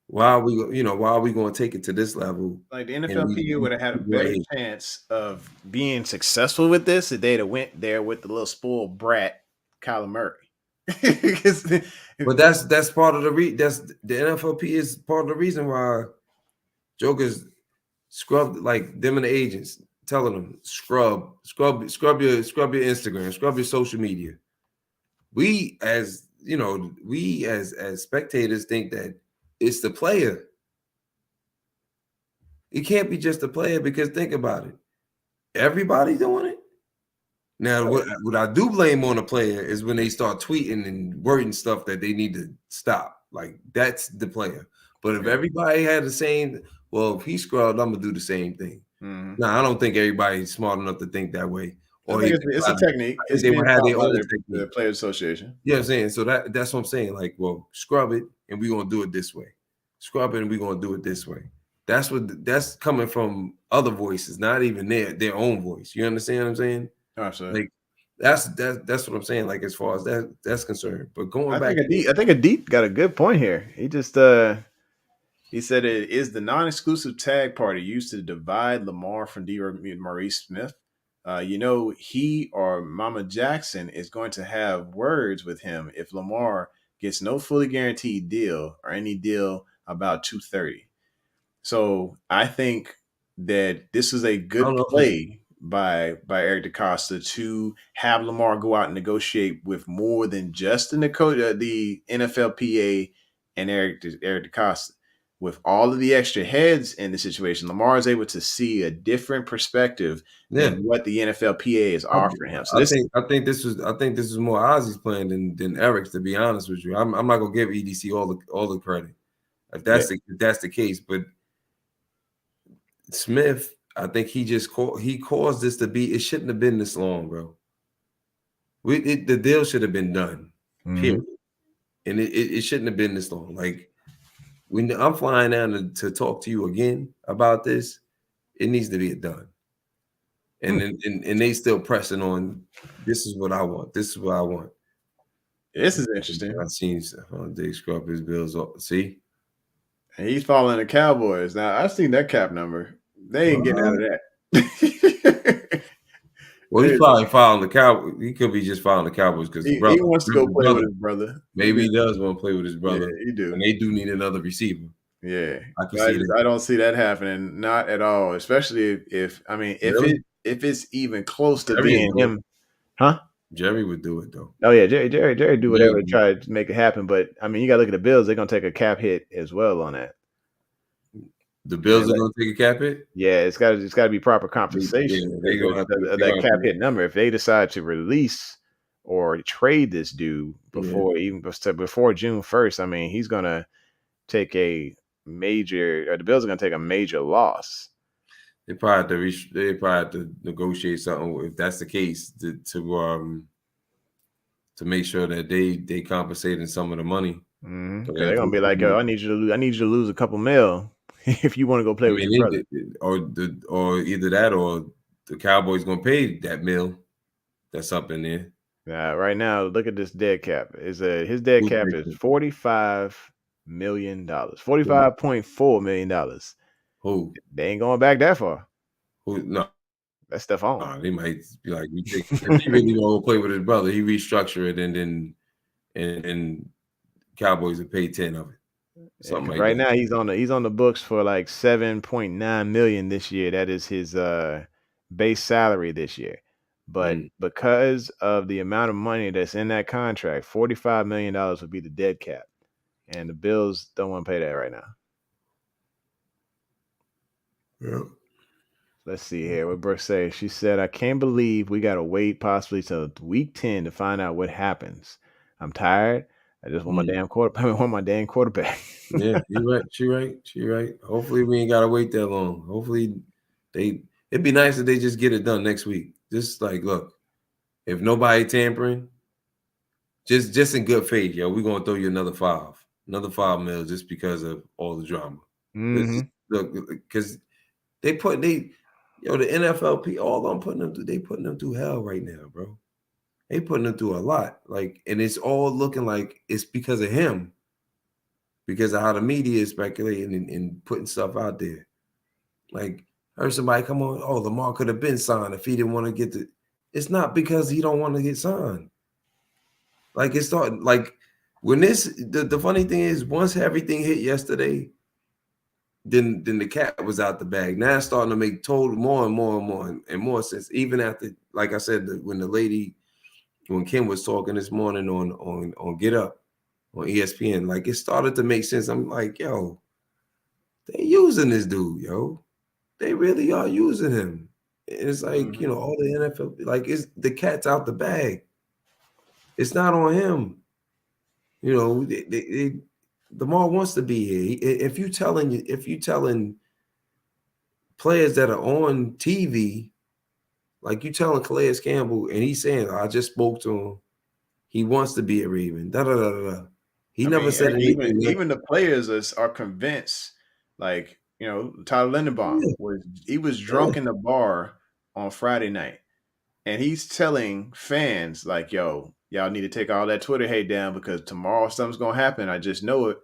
Why are we going to take it to this level? Like the NFLPA would have had a better chance of being successful with this if they'd have went there with the little spoiled brat, Kyler Murray. But that's part of the the NFLPA is part of the reason why Jokers scrubbed, like them and the agents telling them scrub your Instagram, scrub your social media. We as spectators think that it's the player. It can't be just the player, because think about it. Everybody doing it. Now, what I do blame on the player is when they start tweeting and wording stuff that they need to stop. Like, that's the player. But if everybody had the same, well, if he scrubbed, I'm gonna do the same thing. Mm-hmm. No, I don't think everybody's smart enough to think that way. Or it's a technique. They would have their own technique. The Players Association. You know what I'm saying? So that's what I'm saying. Like, well, scrub it and we're gonna do it this way. Scrub it and we're gonna do it this way. That's coming from other voices, not even their own voice. You understand what I'm saying? Absolutely. Like that's what I'm saying. Like, as far as that's concerned. But going back, I think Adit got a good point here. He just he said it is the non-exclusive tag party used to divide Lamar from Maurice Smith. He or Mama Jackson is going to have words with him if Lamar gets no fully guaranteed deal or any deal about 230. So I think that this is a good play by Eric DeCosta to have Lamar go out and negotiate with more than just the NFLPA and Eric DeCosta. With all of the extra heads in the situation, Lamar is able to see a different perspective than what the NFLPA is offering him. So I think this is more Ozzy's plan than Eric's, to be honest with you. I'm not gonna give EDC all the credit if that's the case. But Smith, I think he caused this to be. It shouldn't have been this long, bro. The deal should have been done, period. And it shouldn't have been this long. Like, when I'm flying down to talk to you again about this, it needs to be done. And and they still pressing on. This is what I want. This is what I want. This is interesting. I seen Dave scrub his bills off. See, and he's following the Cowboys. Now, I've seen that cap number. They ain't getting out of that. Well, he's probably following the Cowboys. He could be just following the Cowboys because he wants to go play with his brother. Maybe he does want to play with his brother. Yeah, he do. And they do need another receiver. Yeah, I can see that. I don't see that happening. Not at all. Especially if it's even close to being him, huh? Jerry would do it though. Oh yeah, Jerry do whatever to try to make it happen. But I mean, you got to look at the Bills. They're gonna take a cap hit as well on that. The Bills are gonna take a cap hit. Yeah, it's got to be proper compensation. They're gonna have that cap hit number. If they decide to release or trade this dude before June 1st, I mean, he's gonna take the Bills are gonna take a major loss. They probably have to negotiate something if that's the case to make sure that they compensating some of the money. Mm-hmm. They're gonna be like, "Yo, I need you to lose a couple mil if you want to go play with your brother." Or either that, or the Cowboys gonna pay that mil that's up in there. Right now, look at this dead cap. His dead cap is $45 million, $45.4 million. Who? They ain't going back that far. Who? No. That's stuff on. They might be like, if he really want to play with his brother, he restructure it and then Cowboys would pay 10 of it. Something like Right that. now he's on the books for like 7.9 million this year. That is his base salary this year. But because of the amount of money that's in that contract, $45 million would be the dead cap. And the Bills don't want to pay that right now. Yeah. Let's see here. What Brooke say? She said, "I can't believe we got to wait possibly till week 10 to find out what happens. I'm tired. I just want my damn quarterback. I want my damn quarterback." Yeah, you're right. She right. Hopefully we ain't gotta wait that long. Hopefully it'd be nice if they just get it done next week. Just like, look, if nobody tampering, just in good faith, yo, we're gonna throw you another $5 million just because of all the drama. Look, because the NFLP, all I'm putting them through, they putting them through hell right now, bro. They putting them through a lot. Like, and it's all looking like it's because of him. Because of how the media is speculating and putting stuff out there. Like, heard somebody come on, oh, Lamar could have been signed if he didn't want to get the. It's not because he don't want to get signed. Like, it's starting, like, when the funny thing is, once everything hit yesterday, then the cat was out the bag. Now it's starting to make total more and more sense. Even after, like I said, when Kim was talking this morning on Get Up on ESPN, like it started to make sense. I'm like, yo, they using this dude, yo. They really are using him. And it's like, all the NFL, like it's the cat's out the bag. It's not on him. Lamar wants to be here. If you telling players that are on TV, like you telling Calais Campbell, and he's saying, I just spoke to him. He wants to be a Raven. Da da da da. He never said anything. Even the players are convinced. Like, Tyler Linderbaum was drunk in the bar on Friday night, and he's telling fans like, "Yo, y'all need to take all that Twitter hate down because tomorrow something's gonna happen. I just know it."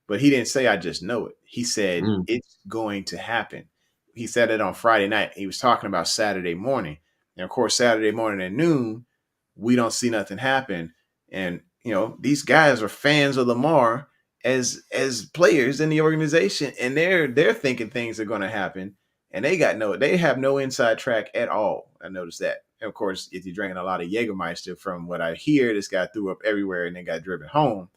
But he didn't say, "I just know it." He said, "It's going to happen." He said it on Friday night. He was talking about Saturday morning, and of course, Saturday morning at noon, we don't see nothing happen. And these guys are fans of Lamar as players in the organization, and they're thinking things are going to happen, and they have no inside track at all. I noticed that. And of course, if you're drinking a lot of Jägermeister, from what I hear, this guy threw up everywhere and then got driven home.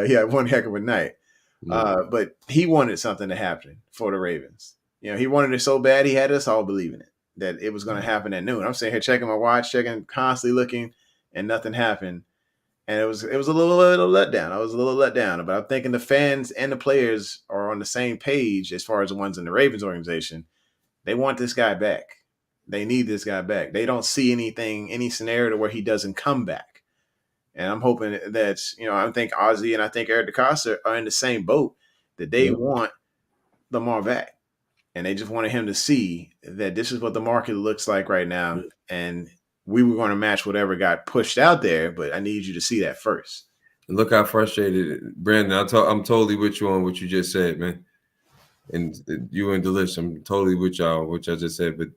He had one heck of a night. But he wanted something to happen for the Ravens. He wanted it so bad, he had us all believing it, that it was going to happen at noon. I'm sitting here checking my watch, constantly looking, and nothing happened. And it was a little letdown. I was a little let down, but I'm thinking the fans and the players are on the same page as far as the ones in the Ravens organization. They want this guy back. They need this guy back. They don't see any scenario where he doesn't come back. And I'm hoping that, I think Ozzy and I think Eric DeCosta are in the same boat, that they want Lamar back. And they just wanted him to see that this is what the market looks like right now. And we were going to match whatever got pushed out there, but I need you to see that first. And look how frustrated, Brandon. I'm totally with you on what you just said, man. And you and Delish, I'm totally with y'all, which I just said. But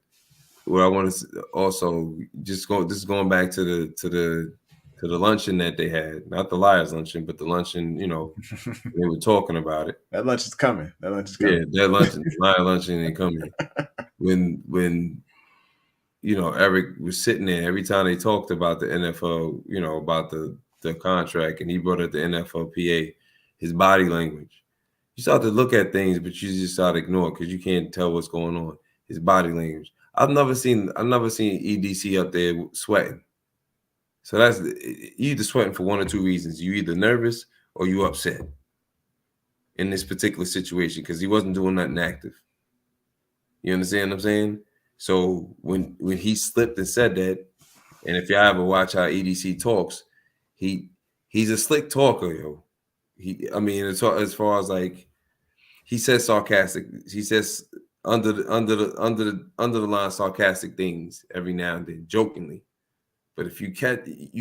what I want to also going back to the luncheon that they had, not the Liars luncheon, but the luncheon. They were talking about it. That lunch is coming. Yeah, that luncheon, Liar luncheon, ain't coming. When Eric was sitting there every time they talked about the NFL, about the contract, and he brought up the NFLPA, his body language. You start to look at things, but you just start to ignore it because you can't tell what's going on. His body language. I've never seen EDC up there sweating. So that's you either sweating for one or two reasons. You either nervous or you upset in this particular situation because he wasn't doing nothing active. You understand what I'm saying? So when he slipped and said that, and if y'all ever watch how EDC talks, he's a slick talker, yo. As far as like he says sarcastic, he says under the line sarcastic things every now and then, jokingly. But if you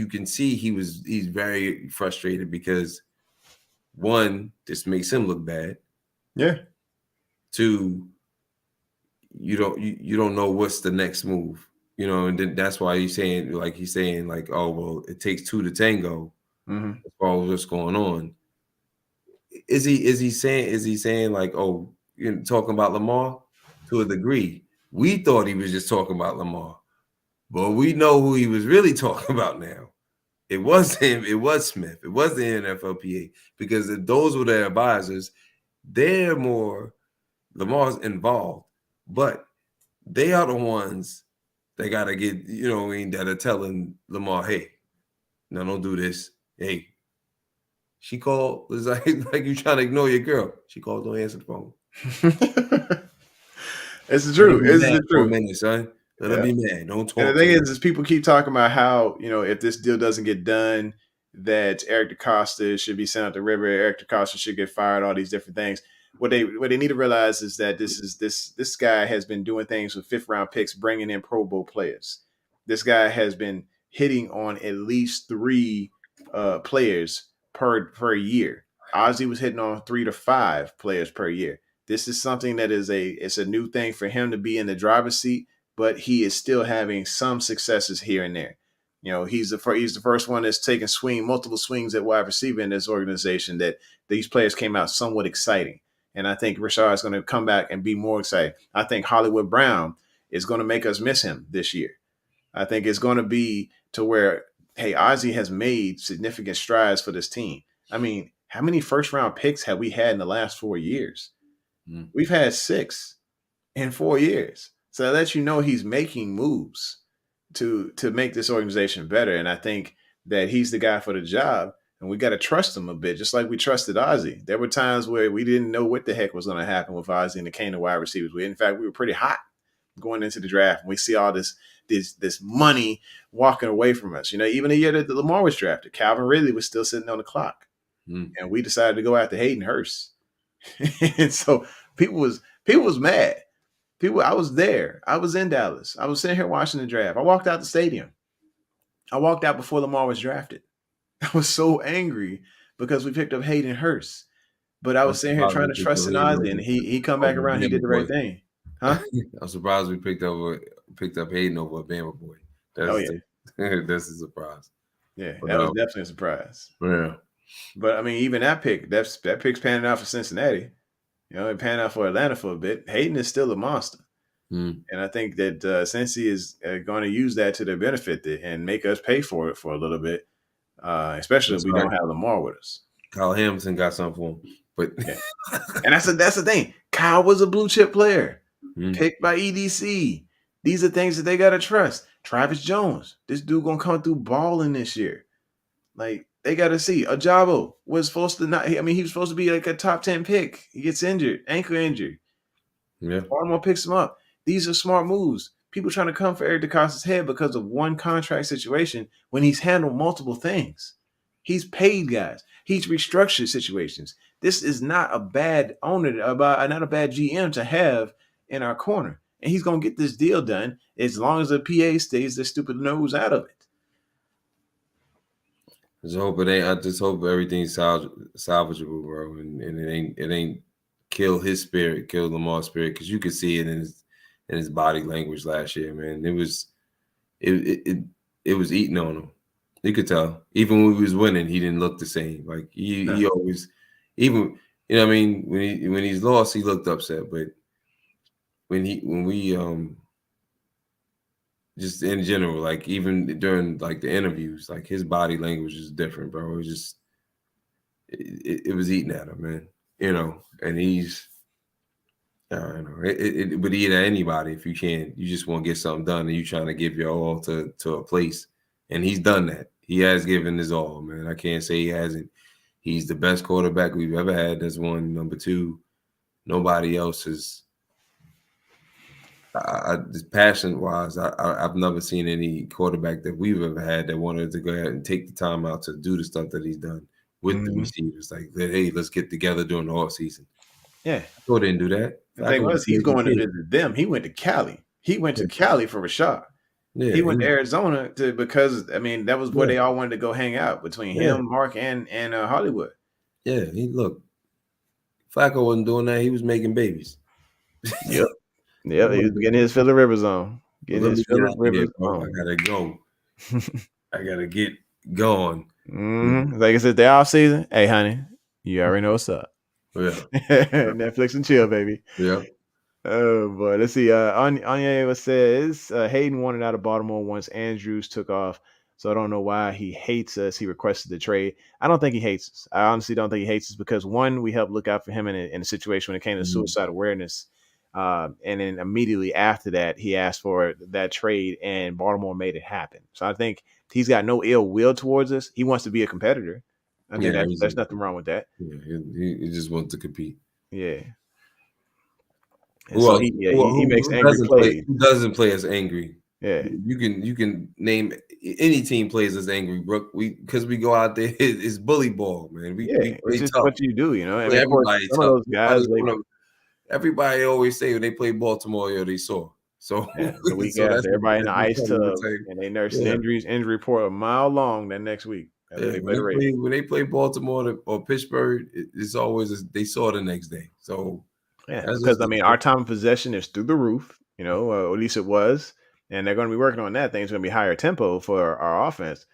can see he's very frustrated because one, this makes him look bad. Yeah. Two, you don't know what's the next move, and then that's why he's saying like, oh well, it takes two to tango as far as what's going on. Is he saying like, oh, talking about Lamar to a degree? We thought he was just talking about Lamar, but we know who he was really talking about now. It was him. It was Smith. It was the NFLPA, because if those were the advisors, they're more Lamar's involved, but they are the ones that got to get, that are telling Lamar, hey, no, don't do this. Hey, she called. It's like you trying to ignore your girl. She called, don't answer the phone. It's true. It's the For a truth. minute, son. Let her be mad. Don't talk. And the thing is people keep talking about how, if this deal doesn't get done, that Eric DeCosta should be sent out the river. Eric DeCosta should get fired. All these different things. What they need to realize is that this guy has been doing things with 5th round picks, bringing in Pro Bowl players. This guy has been hitting on at least 3 players per year. Ozzie was hitting on 3 to 5 players per year. This is something that it's a new thing for him to be in the driver's seat, but he is still having some successes here and there. He's the first one that's taken multiple swings at wide receiver in this organization, that these players came out somewhat exciting. And I think Rashard is going to come back and be more exciting. I think Hollywood Brown is going to make us miss him this year. I think it's going to be to where, hey, Ozzie has made significant strides for this team. I mean, how many first-round picks have we had in the last 4 years? We've had 6 in 4 years. So that lets you know he's making moves to make this organization better. And I think that he's the guy for the job. And we got to trust him a bit, just like we trusted Ozzie. There were times where we didn't know what the heck was going to happen with Ozzie and the Kane wide receivers. In fact, we were pretty hot going into the draft. And we see all this money walking away from us. Even the year that Lamar was drafted, Calvin Ridley was still sitting on the clock. And we decided to go after Hayden Hurst. And so people was mad. I was there. I was in Dallas. I was sitting here watching the draft. I walked out the stadium. I walked out before Lamar was drafted. I was so angry because we picked up Hayden Hurst. But I was sitting here trying to trust in Ozzie, and he come back around. He did the right thing. Huh? I'm surprised we picked up Hayden over a Bama boy. That's a surprise. Yeah, that was definitely a surprise. Yeah. But I mean, even that pick's panning out for Cincinnati. It panned out for Atlanta for a bit. Hayden is still a monster. And I think that Cincy is going to use that to their benefit and make us pay for it for a little bit, especially if we don't have Lamar with us. Kyle Hamilton got something for him. But and that's the thing. Kyle was a blue chip player, picked by EDC. These are things that they got to trust. Travis Jones, this dude going to come through balling this year. Like, they got to see. Ajabo was supposed to he was supposed to be like a top 10 pick. He gets injured, ankle injured. Yeah. Baltimore picks him up. These are smart moves. People trying to come for Eric DeCosta's head because of one contract situation when he's handled multiple things. He's paid guys. He's restructured situations. This is not a bad owner, not a bad GM to have in our corner. And he's going to get this deal done as long as the PA stays their stupid nose out of it. I just hope everything's salvageable, bro, and it ain't kill his spirit, kill Lamar's spirit, because you could see it in his body language last year, man. It was eating on him. You could tell. Even when we was winning, he didn't look the same. Like he always, even when he's lost, he looked upset. But when we just in general, like even during like the interviews, like his body language is different, bro. It was just it was eating at him, man. And he's I don't know. It would eat at anybody if you can. You just want to get something done, and you trying to give your all to a place, and he's done that. He has given his all, man. I can't say he hasn't. He's the best quarterback we've ever had. That's one. Number two, nobody else is. Just passion-wise, I've never seen any quarterback that we've ever had that wanted to go ahead and take the time out to do the stuff that he's done with the receivers. Like, hey, let's get together during the offseason. Yeah. Flacco didn't do that. The thing was, he's going to visit them. He went to Cali. He went to Cali for Rashad. Yeah, he went to Arizona because that was where they all wanted to go hang out, between him, Mark, and Hollywood. Yeah, Flacco wasn't doing that. He was making babies. Yep. Yeah, he was getting his Phillip Rivers on. Well, Getting let his me get Phillip out of here, Rivers bro. I on. gotta go. I gotta get going. Like I said, the off season. Hey, honey, you already know what's up. Yeah. Netflix and chill, baby. Yeah. Oh boy, let's see. Anya says Hayden wanted out of Baltimore once Andrews took off, so I don't know why he hates us. He requested the trade. I don't think he hates us. I honestly don't think he hates us because one, we helped look out for him in a situation when it came to suicide awareness, and then immediately after that, he asked for that trade, and Baltimore made it happen. So I think he's got no ill will towards us. He wants to be a competitor. I think Yeah. there's nothing wrong with that. Yeah. He just wants to compete. Yeah. And Who so else? he makes Who angry doesn't play? plays. Who doesn't play as angry? Yeah. You can name any team plays as angry, Brooke. Because we go out there, it's bully ball, man. We Yeah, play it's just tough. what you do, you know. I Play mean, of course, everybody some of tough. those guys, Everybody always say when they play Baltimore, yo, they saw. So the week so after, everybody in the ice funny to tub, say. and they nursing Yeah. injury report a mile long that next week after Yeah, they play the Ravens. when they play Baltimore or Pittsburgh, it's always they saw the next day. So Yeah, that's because just I mean, our time of possession is through the roof, you know, or at least it was, and they're going to be working on that. Things going to be higher tempo for our offense,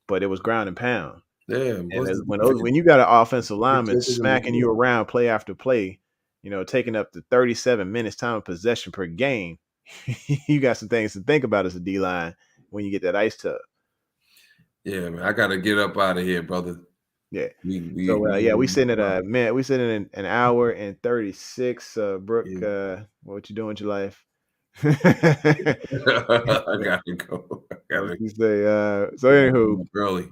but it was ground and pound. yeah. And What's the when defense? you got an offensive They're lineman taking them to smacking you around play after play, you know, taking up to 37 minutes time of possession per game, you got some things to think about as a D line when you get that ice tub. Yeah, man. I gotta get up out of here, brother. Yeah. We We sitting at we sitting in an hour and 36. Brooke, yeah. what you doing with your life? I gotta go. I What gotta you say? So get anywho, up early.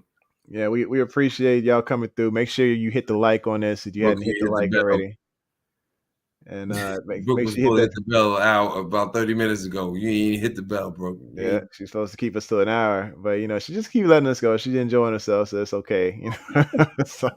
yeah, we appreciate y'all coming through. Make sure you hit the like on this if you Brooke hadn't hit can't the hit the like bell. already. And Brooke make was sure you hit supposed to that. hit the bell out about 30 minutes ago. You ain't hit the bell, Brooke. Yeah, she's supposed to keep us to an hour, but you know, she just keep letting us go. She's enjoying herself, so it's okay. You know? So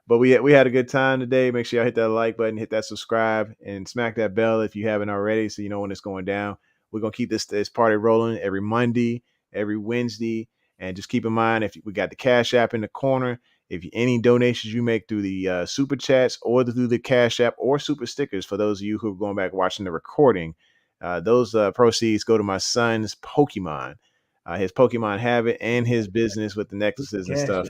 but we had a good time today. Make sure y'all hit that like button, hit that subscribe, and smack that bell if you haven't already, so you know when it's going down. We're gonna keep this party rolling every Monday, every Wednesday, and just keep in mind if we got the Cash App in the corner. If any donations you make through the super chats or through the Cash App or super stickers, for those of you who are going back watching the recording, those proceeds go to my son's Pokemon, his Pokemon habit, and his business with the necklaces and stuff.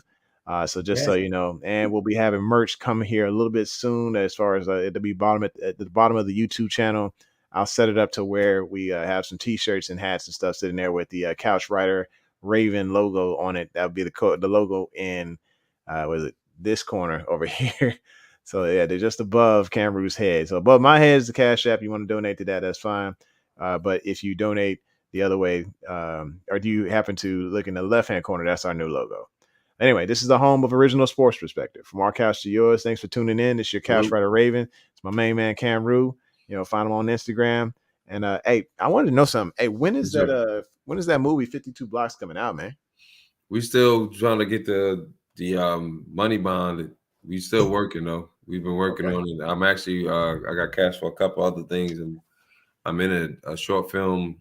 So just so you know, and we'll be having merch coming here a little bit soon. As far as it'll be at the bottom of the YouTube channel. I'll set it up to where we have some T-shirts and hats and stuff sitting there with the Couch Rider Raven logo on it. That would be the logo in was it this corner over here. So yeah, they're just above Camru's head. So above my head is the Cash App. You want to donate to that, that's fine. But if you donate the other way, or do you happen to look in the left-hand corner, that's our new logo. Anyway, this is the home of original sports perspective. From our couch to yours. Thanks for tuning in. It's your couch writer Raven. It's my main man Cam Rue. You know, find him on Instagram. And hey, I wanted to know something. Hey, when is that movie 52 Blocks coming out, man? We still trying to get the money bond. We still working though. We've been working on it. I'm actually I got cash for a couple other things, and I'm in a short film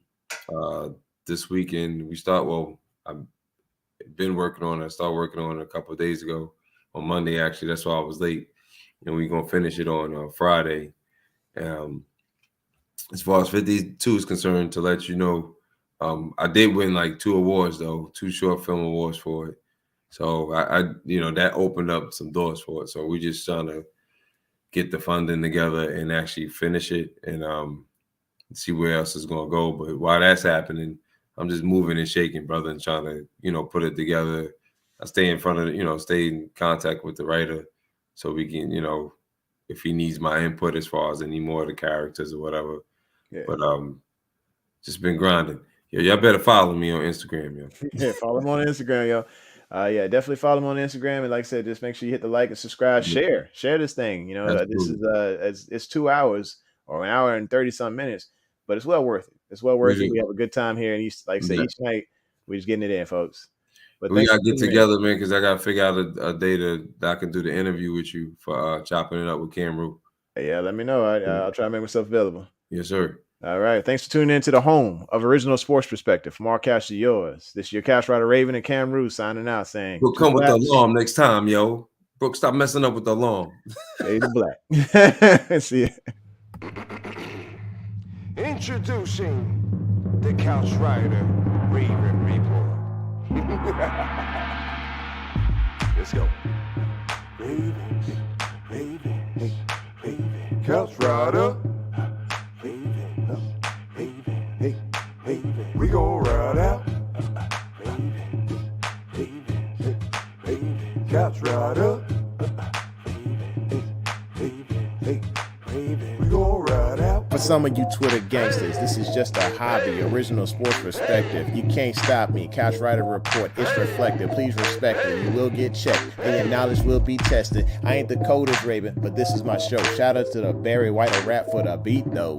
this weekend. I've been working on it. I started working on it a couple of days ago on Monday. Actually, that's why I was late, and we're gonna finish it on Friday. As far as 52 is concerned, to let you know, I did win like 2 awards though, 2 short film awards for it. So I that opened up some doors for it. So we're just trying to get the funding together and actually finish it and see where else it's gonna go. But while that's happening, I'm just moving and shaking, brother, and trying to put it together. I stay in front of stay in contact with the writer so we can if he needs my input as far as any more of the characters or whatever. Yeah. But just been grinding. Yo, y'all better follow me on Instagram, yo. Yeah, follow him on Instagram, yo. Yeah, definitely follow him on Instagram. And like I said, just make sure you hit the like and subscribe, share this thing. You know, this is it's 2 hours or an hour and 30 some minutes, but it's well worth it. It's well worth it. We have a good time here, and each night we're just getting it in, folks. But we gotta get together, man, because I gotta figure out a day that I can do the interview with you for chopping it up with Camru. Yeah, let me know. I'll try to make myself available. Yes, sir. All right. Thanks for tuning in to the home of original sports perspective. From our couch to yours. This is your couch rider Raven and Cam Rue signing out saying, Brooke, come with the alarm next time, yo. Brooke, stop messing up with the alarm. Fade to black. See ya. Introducing the Couch Rider Raven Report. Let's go. Ravens, Ravens, Ravens. Couch Rider. Ravens, Ravens, Ravens. We gon' ride out. Ravens, Ravens, Ravens. Couch Rider. We gon' ride out. For some of you Twitter gangsters, this is just a hobby, original sports perspective. You can't stop me. Couch Rider Report, it's reflective. Please respect it. You will get checked, and your knowledge will be tested. I ain't the coldest Raven, but this is my show. Shout out to the Barry White of rap for the beat, though.